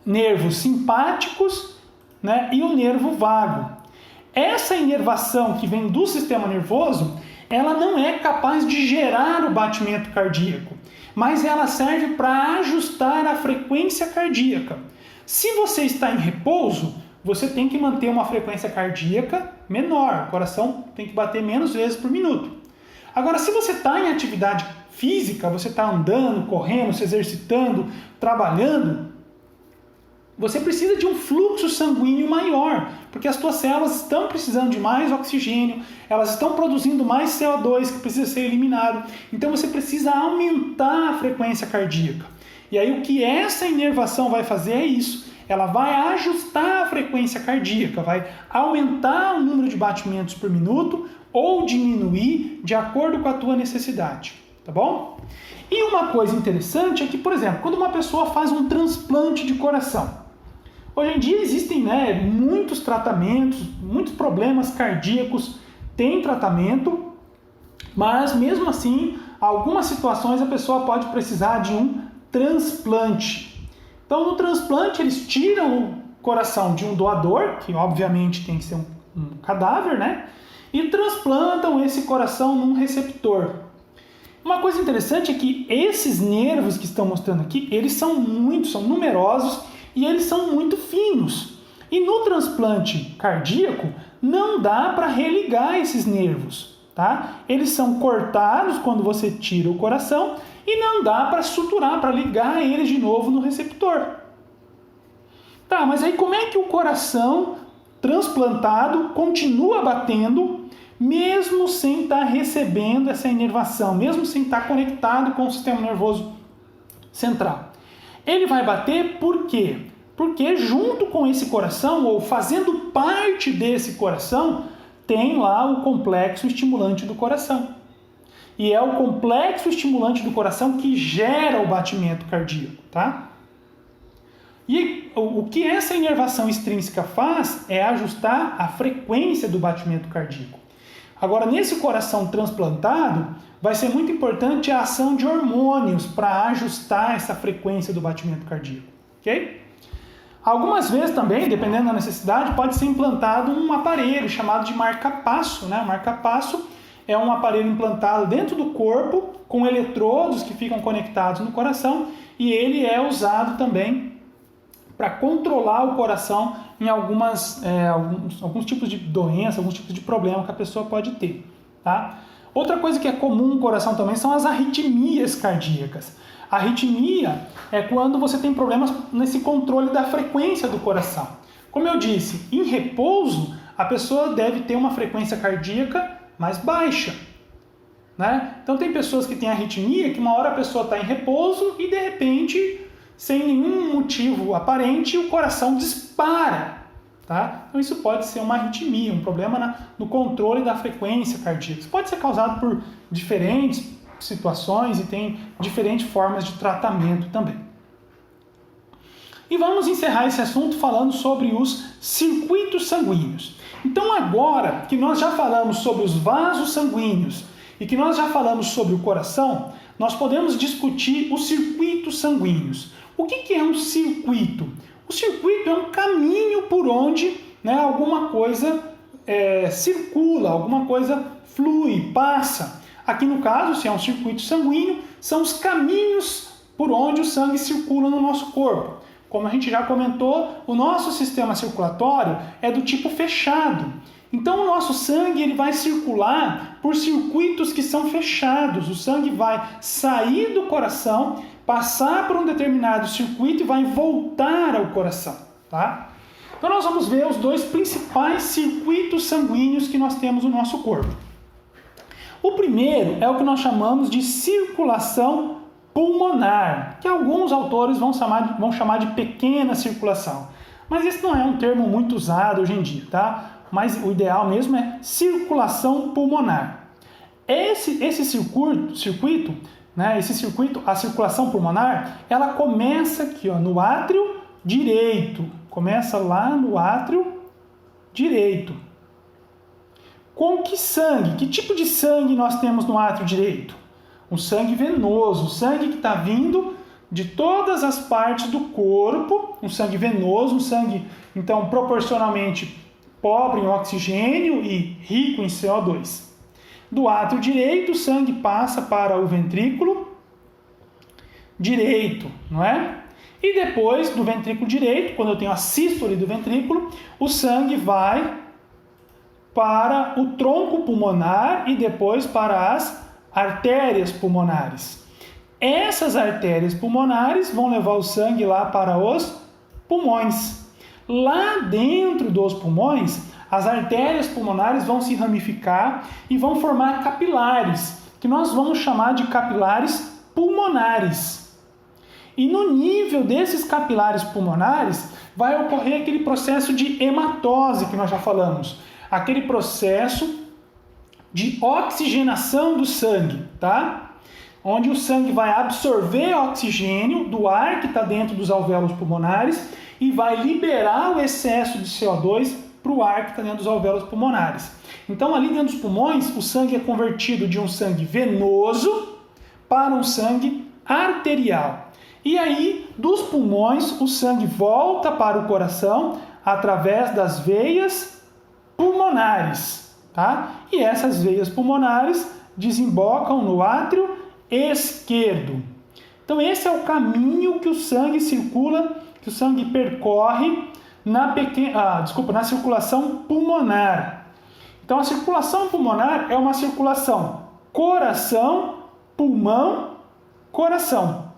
nervos simpáticos, né, e o nervo vago. Essa inervação que vem do sistema nervoso, ela não é capaz de gerar o batimento cardíaco, mas ela serve para ajustar a frequência cardíaca. Se você está em repouso, você tem que manter uma frequência cardíaca menor, o coração tem que bater menos vezes por minuto. Agora, se você está em atividade física, você está andando, correndo, se exercitando, trabalhando, você precisa de um fluxo sanguíneo maior, porque as suas células estão precisando de mais oxigênio, elas estão produzindo mais CO2 que precisa ser eliminado. Então você precisa aumentar a frequência cardíaca. E aí o que essa inervação vai fazer é isso. Ela vai ajustar a frequência cardíaca, vai aumentar o número de batimentos por minuto ou diminuir de acordo com a tua necessidade, tá bom? E uma coisa interessante é que, por exemplo, quando uma pessoa faz um transplante de coração, hoje em dia existem, né, muitos tratamentos, muitos problemas cardíacos têm tratamento, mas mesmo assim, algumas situações a pessoa pode precisar de um transplante. Então, no transplante, eles tiram o coração de um doador, que obviamente tem que ser um cadáver, né? E transplantam esse coração num receptor. Uma coisa interessante é que esses nervos que estão mostrando aqui, eles são numerosos e eles são muito finos. E no transplante cardíaco, não dá para religar esses nervos, tá? Eles são cortados quando você tira o coração e não dá para suturar, para ligar eles de novo no receptor. Tá, mas aí como é que o coração transplantado continua batendo, mesmo sem estar recebendo essa inervação, mesmo sem estar conectado com o sistema nervoso central? Ele vai bater por quê? Porque junto com esse coração, ou fazendo parte desse coração, tem lá o complexo estimulante do coração. E é o complexo estimulante do coração que gera o batimento cardíaco, tá? E o que essa inervação extrínseca faz é ajustar a frequência do batimento cardíaco. Agora, nesse coração transplantado, vai ser muito importante a ação de hormônios para ajustar essa frequência do batimento cardíaco, ok? Algumas vezes também, dependendo da necessidade, pode ser implantado um aparelho chamado de marca-passo, né? O marca-passo é um aparelho implantado dentro do corpo com eletrodos que ficam conectados no coração e ele é usado também para controlar o coração em alguns tipos de doença, alguns tipos de problema que a pessoa pode ter, tá? Outra coisa que é comum no coração também são as arritmias cardíacas. A arritmia é quando você tem problemas nesse controle da frequência do coração. Como eu disse, em repouso, a pessoa deve ter uma frequência cardíaca mais baixa, né? Então tem pessoas que têm arritmia que uma hora a pessoa está em repouso e de repente, sem nenhum motivo aparente, o coração dispara, tá? Então isso pode ser uma arritmia, um problema no controle da frequência cardíaca. Isso pode ser causado por diferentes situações e tem diferentes formas de tratamento também. E vamos encerrar esse assunto falando sobre os circuitos sanguíneos. Então agora que nós já falamos sobre os vasos sanguíneos e que nós já falamos sobre o coração, nós podemos discutir os circuitos sanguíneos. O que é um circuito? O circuito é um caminho por onde, né, alguma coisa circula, alguma coisa flui, passa. Aqui no caso, se é um circuito sanguíneo, são os caminhos por onde o sangue circula no nosso corpo. Como a gente já comentou, o nosso sistema circulatório é do tipo fechado. Então o nosso sangue ele vai circular por circuitos que são fechados. O sangue vai sair do coração, passar por um determinado circuito e vai voltar ao coração, tá? Então nós vamos ver os dois principais circuitos sanguíneos que nós temos no nosso corpo. O primeiro é o que nós chamamos de circulação pulmonar, que alguns autores vão chamar de pequena circulação. Mas esse não é um termo muito usado hoje em dia, tá? Mas o ideal mesmo é circulação pulmonar. Esse circuito, né, a circulação pulmonar, ela começa aqui, ó, no átrio direito. Começa lá no átrio direito. Com que sangue? Que tipo de sangue nós temos no átrio direito? Um sangue venoso, o sangue que está vindo de todas as partes do corpo, um sangue venoso, um sangue, então, proporcionalmente pobre em oxigênio e rico em CO2. Do átrio direito, o sangue passa para o ventrículo direito, não é? E depois do ventrículo direito, quando eu tenho a sístole do ventrículo, o sangue vai para o tronco pulmonar e depois para as artérias pulmonares. Essas artérias pulmonares vão levar o sangue lá para os pulmões. Lá dentro dos pulmões, as artérias pulmonares vão se ramificar e vão formar capilares, que nós vamos chamar de capilares pulmonares. E no nível desses capilares pulmonares, vai ocorrer aquele processo de hematose que nós já falamos. Aquele processo de oxigenação do sangue, tá? Onde o sangue vai absorver oxigênio do ar que está dentro dos alvéolos pulmonares e vai liberar o excesso de CO2 para o ar que está dentro dos alvéolos pulmonares. Então, ali dentro dos pulmões, o sangue é convertido de um sangue venoso para um sangue arterial. E aí, dos pulmões, o sangue volta para o coração através das veias pulmonares, tá? E essas veias pulmonares desembocam no átrio esquerdo. Então esse é o caminho que o sangue circula, que o sangue percorre na circulação pulmonar. Então a circulação pulmonar é uma circulação coração, pulmão, coração.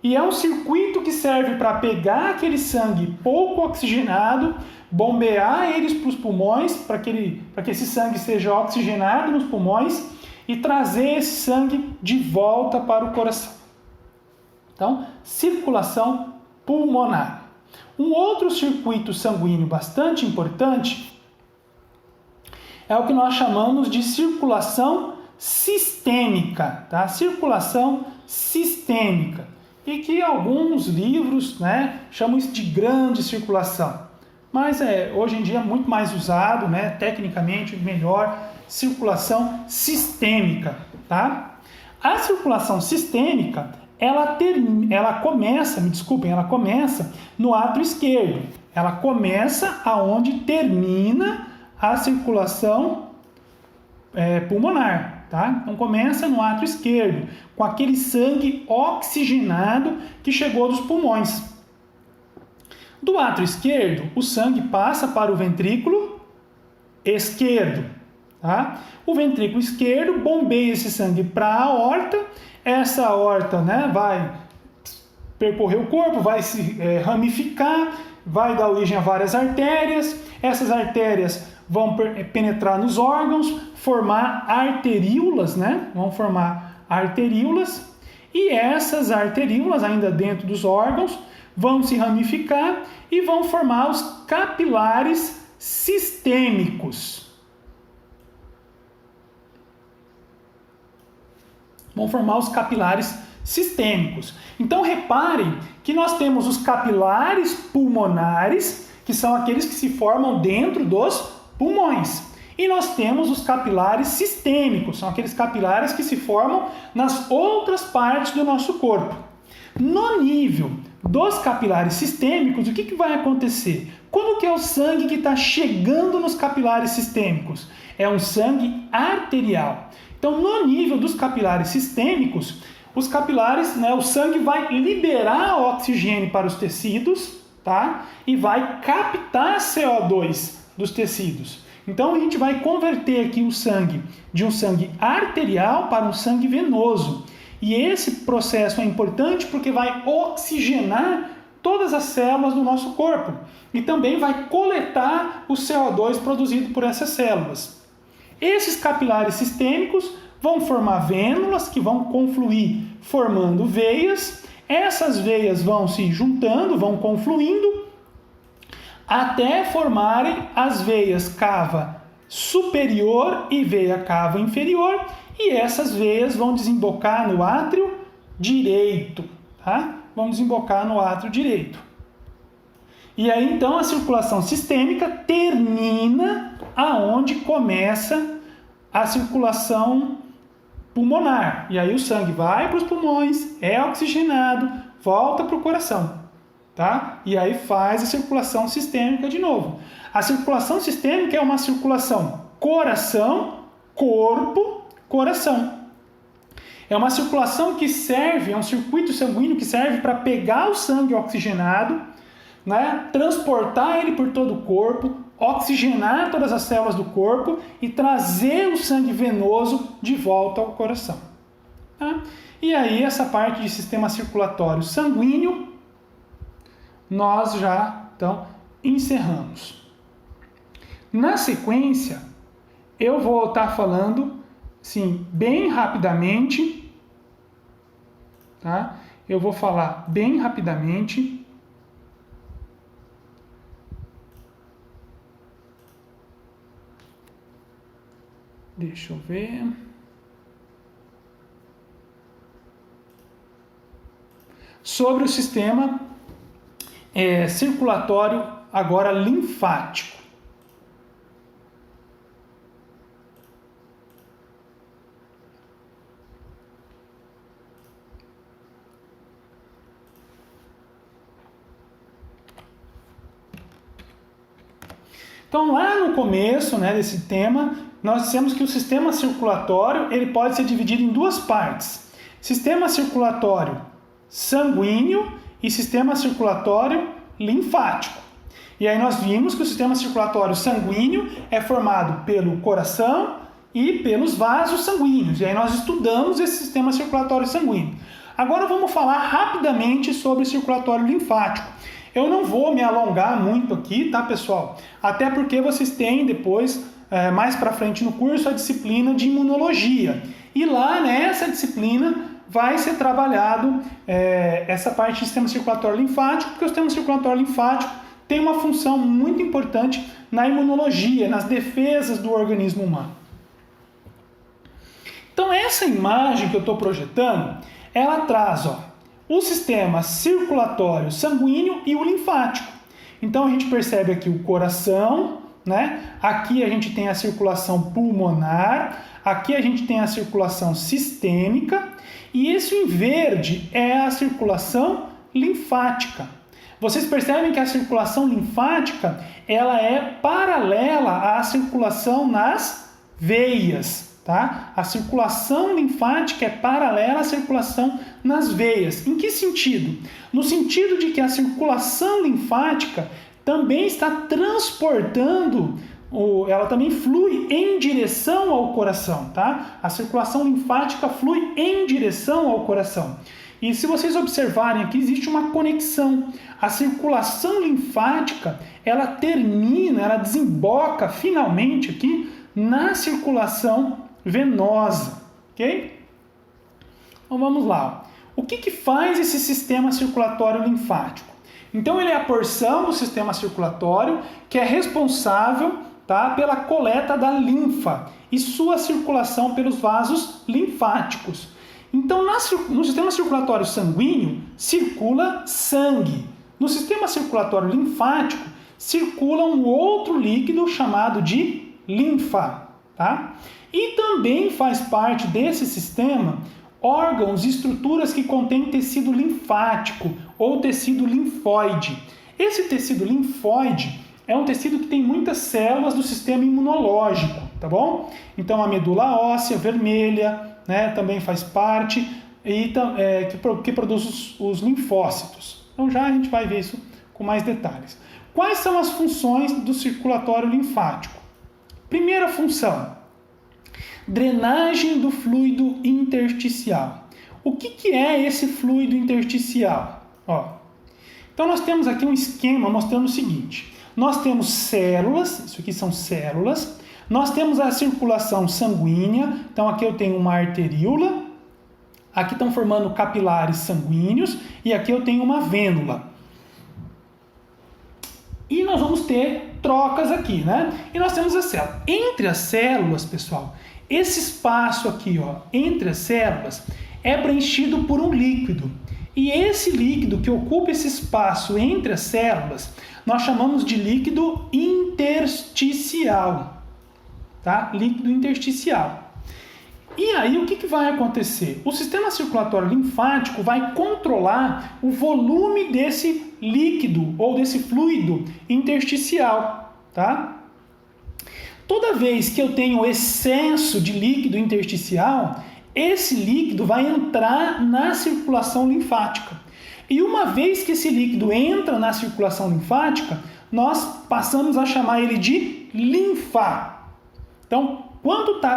E é um circuito que serve para pegar aquele sangue pouco oxigenado, bombear eles para os pulmões, para que esse sangue seja oxigenado nos pulmões e trazer esse sangue de volta para o coração. Então, circulação pulmonar. Um outro circuito sanguíneo bastante importante é o que nós chamamos de circulação sistêmica, tá? Circulação sistêmica. E que alguns livros, né, chamam isso de grande circulação. Mas hoje em dia é muito mais usado, né, tecnicamente melhor, circulação sistêmica, tá? A circulação sistêmica, ela começa no átrio esquerdo. Ela começa aonde termina a circulação pulmonar, tá? Então começa no átrio esquerdo, com aquele sangue oxigenado que chegou dos pulmões. Do átrio esquerdo, o sangue passa para o ventrículo esquerdo, tá? O ventrículo esquerdo bombeia esse sangue para a aorta. Essa aorta, né, vai percorrer o corpo, vai se ramificar, vai dar origem a várias artérias. Essas artérias vão penetrar nos órgãos, formar arteríolas, né? Vão formar arteríolas. E essas arteríolas, ainda dentro dos órgãos, vão se ramificar e vão formar os capilares sistêmicos. Vão formar os capilares sistêmicos. Então, reparem que nós temos os capilares pulmonares, que são aqueles que se formam dentro dos pulmões. E nós temos os capilares sistêmicos, são aqueles capilares que se formam nas outras partes do nosso corpo. No nível dos capilares sistêmicos, o que vai acontecer? Como que é o sangue que está chegando nos capilares sistêmicos? É um sangue arterial. Então, no nível dos capilares sistêmicos, os capilares, né, o sangue vai liberar oxigênio para os tecidos, tá? E vai captar CO2 dos tecidos. Então, a gente vai converter aqui o sangue de um sangue arterial para um sangue venoso. E esse processo é importante porque vai oxigenar todas as células do nosso corpo e também vai coletar o CO2 produzido por essas células. Esses capilares sistêmicos vão formar vênulas que vão confluir formando veias. Essas veias vão se juntando, vão confluindo até formarem as veias cava superior e veia cava inferior, e essas veias vão desembocar no átrio direito, tá? Vão desembocar no átrio direito. E aí então a circulação sistêmica termina aonde começa a circulação pulmonar. E aí o sangue vai para os pulmões, é oxigenado, volta para o coração, tá? E aí faz a circulação sistêmica de novo. A circulação sistêmica é uma circulação coração, corpo, coração. É uma circulação que serve, é um circuito sanguíneo que serve para pegar o sangue oxigenado, né, transportar ele por todo o corpo, oxigenar todas as células do corpo e trazer o sangue venoso de volta ao coração. Tá? E aí essa parte de sistema circulatório sanguíneo nós já então encerramos. Na sequência eu vou estar falando sim, bem rapidamente, tá? Eu vou falar bem rapidamente deixa eu ver. Sobre o sistema circulatório agora linfático. Então, lá no começo, né, desse tema, nós dissemos que o sistema circulatório ele pode ser dividido em duas partes. Sistema circulatório sanguíneo e sistema circulatório linfático. E aí nós vimos que o sistema circulatório sanguíneo é formado pelo coração e pelos vasos sanguíneos. E aí nós estudamos esse sistema circulatório sanguíneo. Agora vamos falar rapidamente sobre o circulatório linfático. Eu não vou me alongar muito aqui, tá, pessoal? Até porque vocês têm depois, mais para frente no curso, a disciplina de imunologia. E lá nessa disciplina vai ser trabalhado essa parte do sistema circulatório linfático, porque o sistema circulatório linfático tem uma função muito importante na imunologia, nas defesas do organismo humano. Então essa imagem que eu estou projetando, ela traz o sistema circulatório sanguíneo e o linfático. Então a gente percebe aqui o coração, né? Aqui a gente tem a circulação pulmonar, aqui a gente tem a circulação sistêmica e isso em verde é a circulação linfática. Vocês percebem que a circulação linfática ela é paralela à circulação nas veias, tá? A circulação linfática é paralela à circulação nas veias. Em que sentido? No sentido de que a circulação linfática também está transportando, ela também flui em direção ao coração, tá? A circulação linfática flui em direção ao coração. E se vocês observarem aqui, existe uma conexão. A circulação linfática, ela termina, ela desemboca finalmente aqui na circulação venosa, ok? Então vamos lá. O que faz esse sistema circulatório linfático? Então ele é a porção do sistema circulatório que é responsável, tá, pela coleta da linfa e sua circulação pelos vasos linfáticos. Então, no sistema circulatório sanguíneo, circula sangue. No sistema circulatório linfático, circula um outro líquido chamado de linfa. Tá? E também faz parte desse sistema órgãos e estruturas que contêm tecido linfático ou tecido linfóide. Esse tecido linfóide é um tecido que tem muitas células do sistema imunológico, tá bom? Então, a medula óssea vermelha, né, também faz parte e que produz os linfócitos. Então já a gente vai ver isso com mais detalhes. Quais são as funções do circulatório linfático? Primeira função, drenagem do fluido intersticial. O que é esse fluido intersticial? Então nós temos aqui um esquema mostrando o seguinte. Nós temos células, isso aqui são células. Nós temos a circulação sanguínea, então aqui eu tenho uma arteríola, aqui estão formando capilares sanguíneos e aqui eu tenho uma vênula. E nós vamos ter trocas aqui, né? E nós temos a célula. Entre as células, pessoal, esse espaço aqui, entre as células, é preenchido por um líquido. E esse líquido que ocupa esse espaço entre as células, nós chamamos de líquido intersticial. Tá? Líquido intersticial. E aí o que vai acontecer? O sistema circulatório linfático vai controlar o volume desse líquido ou desse fluido intersticial. Tá? Toda vez que eu tenho excesso de líquido intersticial, esse líquido vai entrar na circulação linfática. E uma vez que esse líquido entra na circulação linfática, nós passamos a chamar ele de linfa. Então,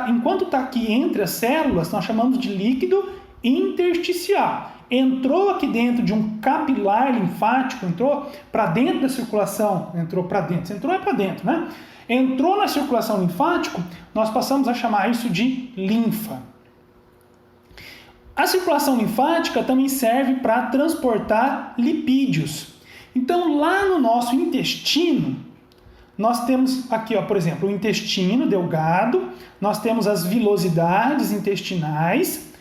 enquanto está aqui entre as células, nós chamamos de líquido intersticial. Entrou aqui dentro de um capilar linfático, entrou para dentro da circulação, entrou para dentro, se entrou é para dentro, né? Entrou na circulação linfática, nós passamos a chamar isso de linfa. A circulação linfática também serve para transportar lipídios. Então, lá no nosso intestino, nós temos aqui, por exemplo, o intestino delgado, nós temos as vilosidades intestinais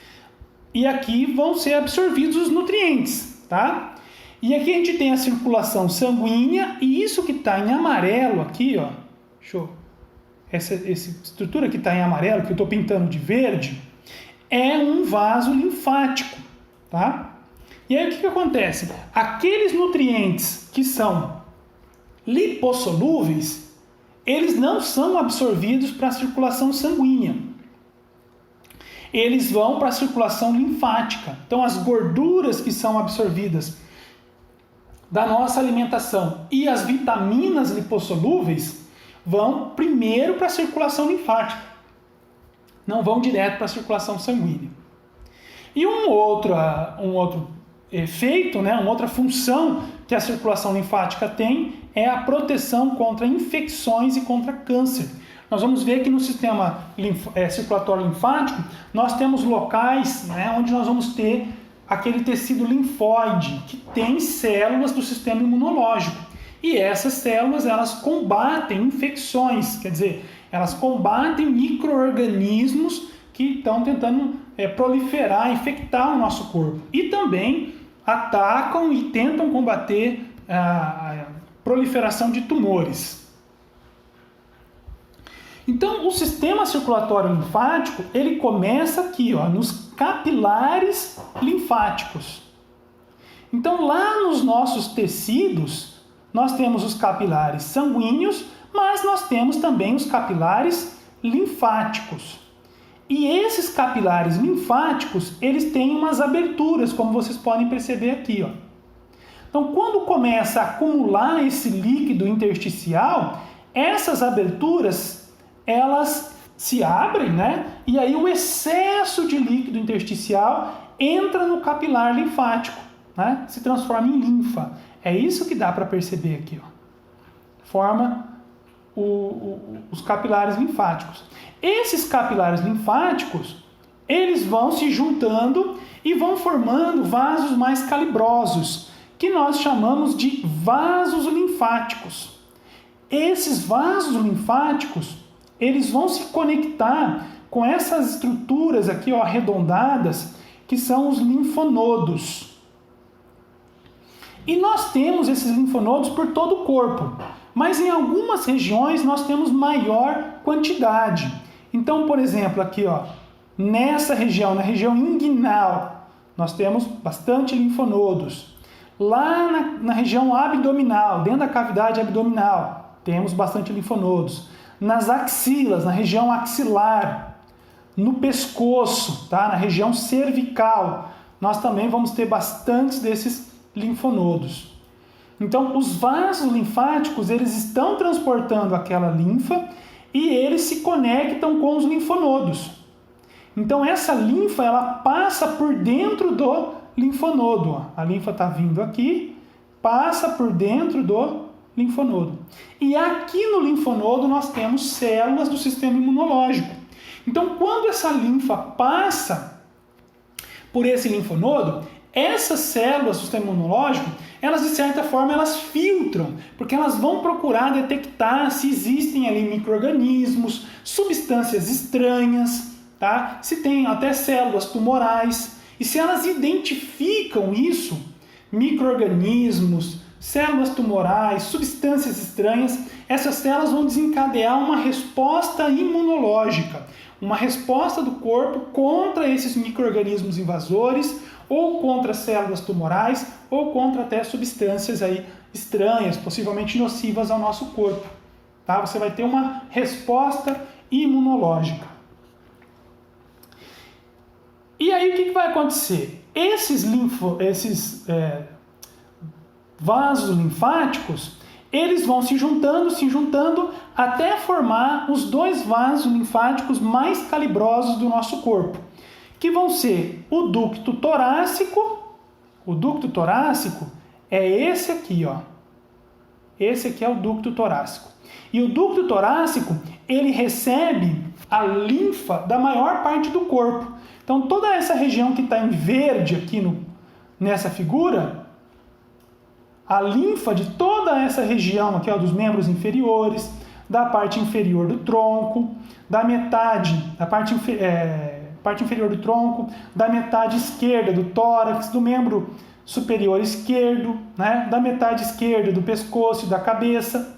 e aqui vão ser absorvidos os nutrientes, tá? E aqui a gente tem a circulação sanguínea e isso que está em amarelo aqui, essa estrutura que está em amarelo, que eu estou pintando de verde, é um vaso linfático, tá? E aí o que acontece? Aqueles nutrientes que são lipossolúveis, eles não são absorvidos para a circulação sanguínea. Eles vão para a circulação linfática. Então, as gorduras que são absorvidas da nossa alimentação e as vitaminas lipossolúveis vão primeiro para a circulação linfática. Não vão direto para a circulação sanguínea. E um outro efeito, né, uma outra função que a circulação linfática tem é a proteção contra infecções e contra câncer. Nós vamos ver que no sistema circulatório linfático, nós temos locais, né, onde nós vamos ter aquele tecido linfóide, que tem células do sistema imunológico. E essas células, elas combatem infecções, quer dizer, elas combatem micro-organismos que estão tentando proliferar, infectar o nosso corpo. E também atacam e tentam combater a proliferação de tumores. Então, o sistema circulatório linfático, ele começa aqui, ó, nos capilares linfáticos. Então, lá nos nossos tecidos, nós temos os capilares sanguíneos, mas nós temos também os capilares linfáticos. E esses capilares linfáticos, eles têm umas aberturas, como vocês podem perceber aqui, ó. Então, quando começa a acumular esse líquido intersticial, essas aberturas, elas se abrem, né? E aí o excesso de líquido intersticial entra no capilar linfático, né? Se transforma em linfa. É isso que dá para perceber aqui, ó. Forma os capilares linfáticos. Esses capilares linfáticos, eles vão se juntando e vão formando vasos mais calibrosos, que nós chamamos de vasos linfáticos. Esses vasos linfáticos, eles vão se conectar com essas estruturas aqui, ó, arredondadas, que são os linfonodos. E nós temos esses linfonodos por todo o corpo, mas em algumas regiões nós temos maior quantidade. Então, por exemplo, aqui, ó, nessa região, na região inguinal, nós temos bastante linfonodos. Lá na região abdominal, dentro da cavidade abdominal, temos bastante linfonodos. Nas axilas, na região axilar, no pescoço, tá? Na região cervical, nós também vamos ter bastantes desses linfonodos. Então, os vasos linfáticos, eles estão transportando aquela linfa e eles se conectam com os linfonodos. Então, essa linfa, ela passa por dentro do linfonodo. Ó. A linfa está vindo aqui, passa por dentro do linfonodo. E aqui no linfonodo nós temos células do sistema imunológico. Então, quando essa linfa passa por esse linfonodo, essas células do sistema imunológico, elas de certa forma elas filtram, porque elas vão procurar detectar se existem ali micro-organismos, substâncias estranhas, tá? Se tem até células tumorais. E se elas identificam isso, micro-organismos, células tumorais, substâncias estranhas, essas células vão desencadear uma resposta imunológica, uma resposta do corpo contra esses micro-organismos invasores, ou contra células tumorais, ou contra até substâncias aí estranhas, possivelmente nocivas ao nosso corpo. Tá? Você vai ter uma resposta imunológica. E aí o que vai acontecer? Esses vasos linfáticos, eles vão se juntando, até formar os dois vasos linfáticos mais calibrosos do nosso corpo, que vão ser o ducto torácico. O ducto torácico é esse aqui, ó. Esse aqui é o ducto torácico. E o ducto torácico, ele recebe a linfa da maior parte do corpo. Então, toda essa região que está em verde aqui nessa figura, a linfa de toda essa região aqui, ó, dos membros inferiores, da parte inferior do tronco, da parte inferior do tronco, da metade esquerda do tórax, do membro superior esquerdo, né, da metade esquerda do pescoço e da cabeça.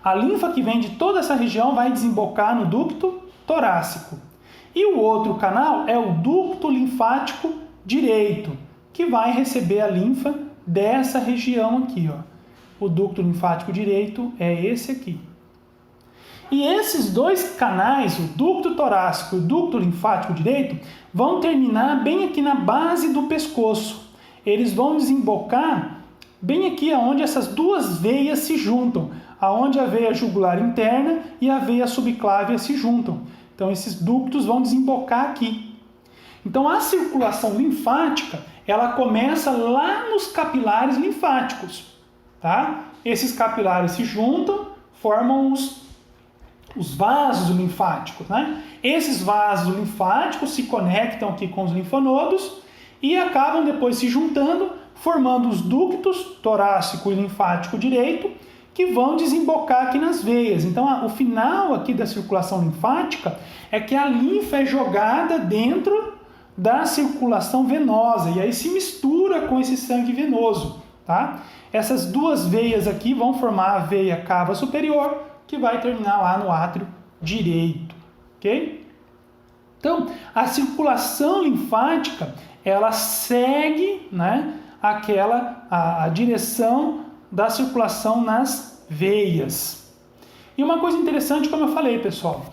A linfa que vem de toda essa região vai desembocar no ducto torácico. E o outro canal é o ducto linfático direito, que vai receber a linfa dessa região aqui, ó. O ducto linfático direito é esse aqui. E esses dois canais, o ducto torácico e o ducto linfático direito, vão terminar bem aqui na base do pescoço. Eles vão desembocar bem aqui onde essas duas veias se juntam, aonde a veia jugular interna e a veia subclávia se juntam. Então esses ductos vão desembocar aqui. Então a circulação linfática, ela começa lá nos capilares linfáticos, tá? Esses capilares se juntam, formam os vasos linfáticos, né? Esses vasos linfáticos se conectam aqui com os linfonodos e acabam depois se juntando, formando os ductos torácico e linfático direito, que vão desembocar aqui nas veias. Então, o final aqui da circulação linfática é que a linfa é jogada dentro da circulação venosa e aí se mistura com esse sangue venoso, tá? Essas duas veias aqui vão formar a veia cava superior, que vai terminar lá no átrio direito, ok? Então, a circulação linfática, ela segue, né, a direção da circulação nas veias. E uma coisa interessante, como eu falei, pessoal,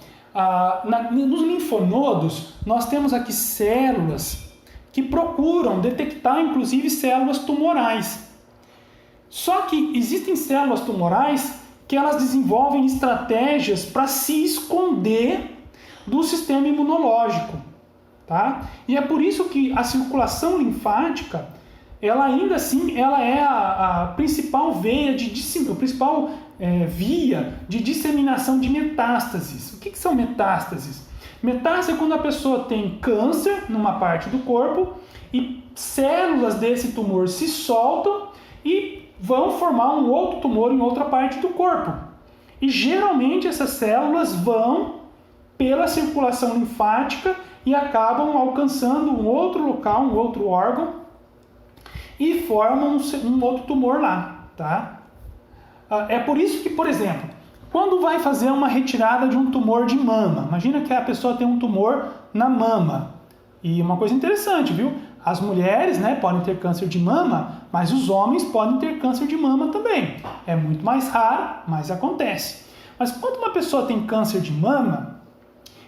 nos linfonodos, nós temos aqui células que procuram detectar, inclusive, células tumorais. Só que existem células tumorais que elas desenvolvem estratégias para se esconder do sistema imunológico, tá? E é por isso que a circulação linfática, ela ainda assim, ela é a principal via de disseminação de metástases. O que são metástases? Metástase é quando a pessoa tem câncer numa parte do corpo e células desse tumor se soltam e vão formar um outro tumor em outra parte do corpo. E geralmente essas células vão pela circulação linfática e acabam alcançando um outro local, um outro órgão e formam um outro tumor lá, tá? É por isso que, por exemplo, quando vai fazer uma retirada de um tumor de mama, imagina que a pessoa tem um tumor na mama. E uma coisa interessante, viu? As mulheres, né, podem ter câncer de mama, mas os homens podem ter câncer de mama também. É muito mais raro, mas acontece. Mas quando uma pessoa tem câncer de mama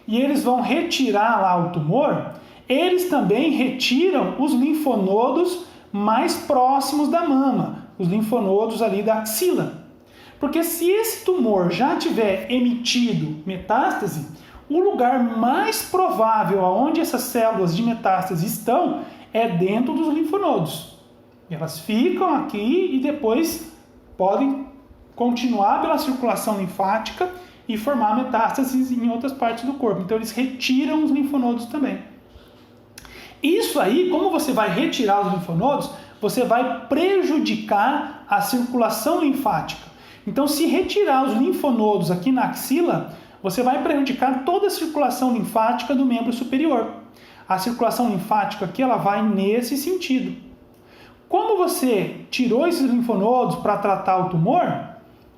e eles vão retirar lá o tumor, eles também retiram os linfonodos mais próximos da mama, os linfonodos ali da axila. Porque se esse tumor já tiver emitido metástase, o lugar mais provável aonde essas células de metástase estão é dentro dos linfonodos. Elas ficam aqui e depois podem continuar pela circulação linfática e formar metástases em outras partes do corpo. Então eles retiram os linfonodos também. Isso aí, como você vai retirar os linfonodos, você vai prejudicar a circulação linfática. Então, se retirar os linfonodos aqui na axila, você vai prejudicar toda a circulação linfática do membro superior. A circulação linfática aqui, ela vai nesse sentido. Como você tirou esses linfonodos para tratar o tumor,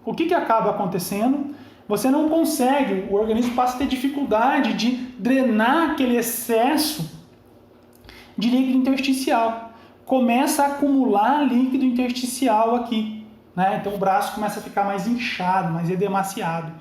o que acaba acontecendo? Você não consegue, o organismo passa a ter dificuldade de drenar aquele excesso de líquido intersticial. Começa a acumular líquido intersticial aqui, né? Então o braço começa a ficar mais inchado, mais edemaciado.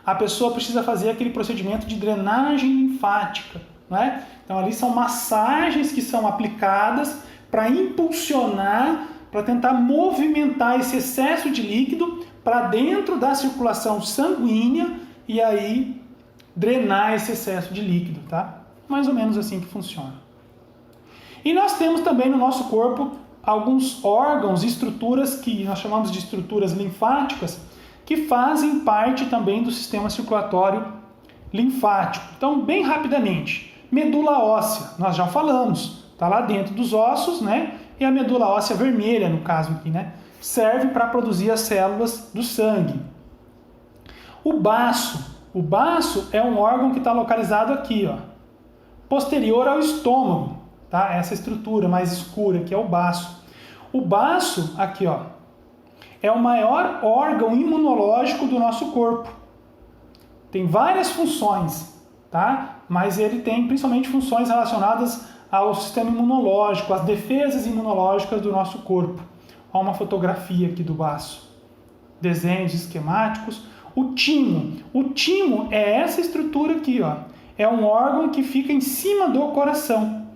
A pessoa precisa fazer aquele procedimento de drenagem linfática, né? Então ali são massagens que são aplicadas para impulsionar, para tentar movimentar esse excesso de líquido para dentro da circulação sanguínea e aí drenar esse excesso de líquido, tá? Mais ou menos assim que funciona. E nós temos também no nosso corpo alguns órgãos e estruturas que nós chamamos de estruturas linfáticas, que fazem parte também do sistema circulatório linfático. Então, bem rapidamente, medula óssea, nós já falamos, está lá dentro dos ossos, né? E a medula óssea vermelha, no caso aqui, né? Serve para produzir as células do sangue. O baço é um órgão que está localizado aqui, ó, posterior ao estômago, tá? Essa estrutura mais escura que é o baço. O baço, aqui, ó, é o maior órgão imunológico do nosso corpo. Tem várias funções, tá? Mas ele tem principalmente funções relacionadas ao sistema imunológico, às defesas imunológicas do nosso corpo. Olha uma fotografia aqui do baço. Desenhos esquemáticos. o timo. O timo é essa estrutura aqui, ó. É um órgão que fica em cima do coração.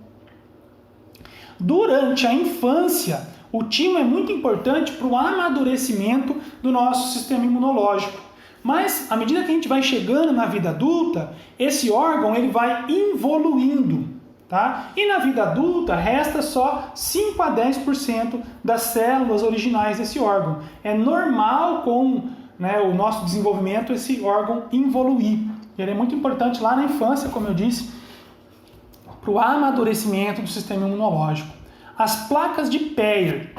Durante a infância, o timo é muito importante para o amadurecimento do nosso sistema imunológico. Mas, à medida que a gente vai chegando na vida adulta, esse órgão ele vai evoluindo, tá? E na vida adulta, resta só 5 a 10% das células originais desse órgão. É normal com o nosso desenvolvimento esse órgão evoluir. Ele é muito importante lá na infância, como eu disse, para o amadurecimento do sistema imunológico. As placas de Peyer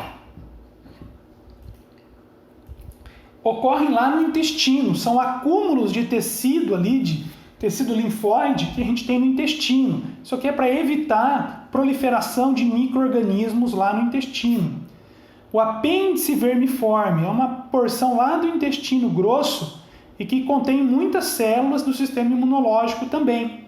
ocorrem lá no intestino, são acúmulos de tecido ali, de tecido linfóide que a gente tem no intestino. Isso aqui é para evitar proliferação de micro-organismos lá no intestino. O apêndice vermiforme é uma porção lá do intestino grosso e que contém muitas células do sistema imunológico também.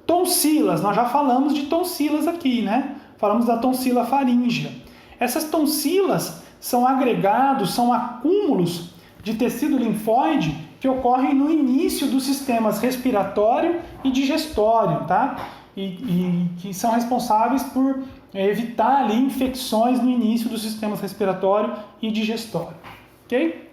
Tonsilas, nós já falamos de tonsilas aqui, né? Falamos da tonsila faríngea. Essas tonsilas são agregados, são acúmulos de tecido linfóide que ocorrem no início dos sistemas respiratório e digestório, tá? E que são responsáveis por evitar ali infecções no início dos sistemas respiratório e digestório, ok?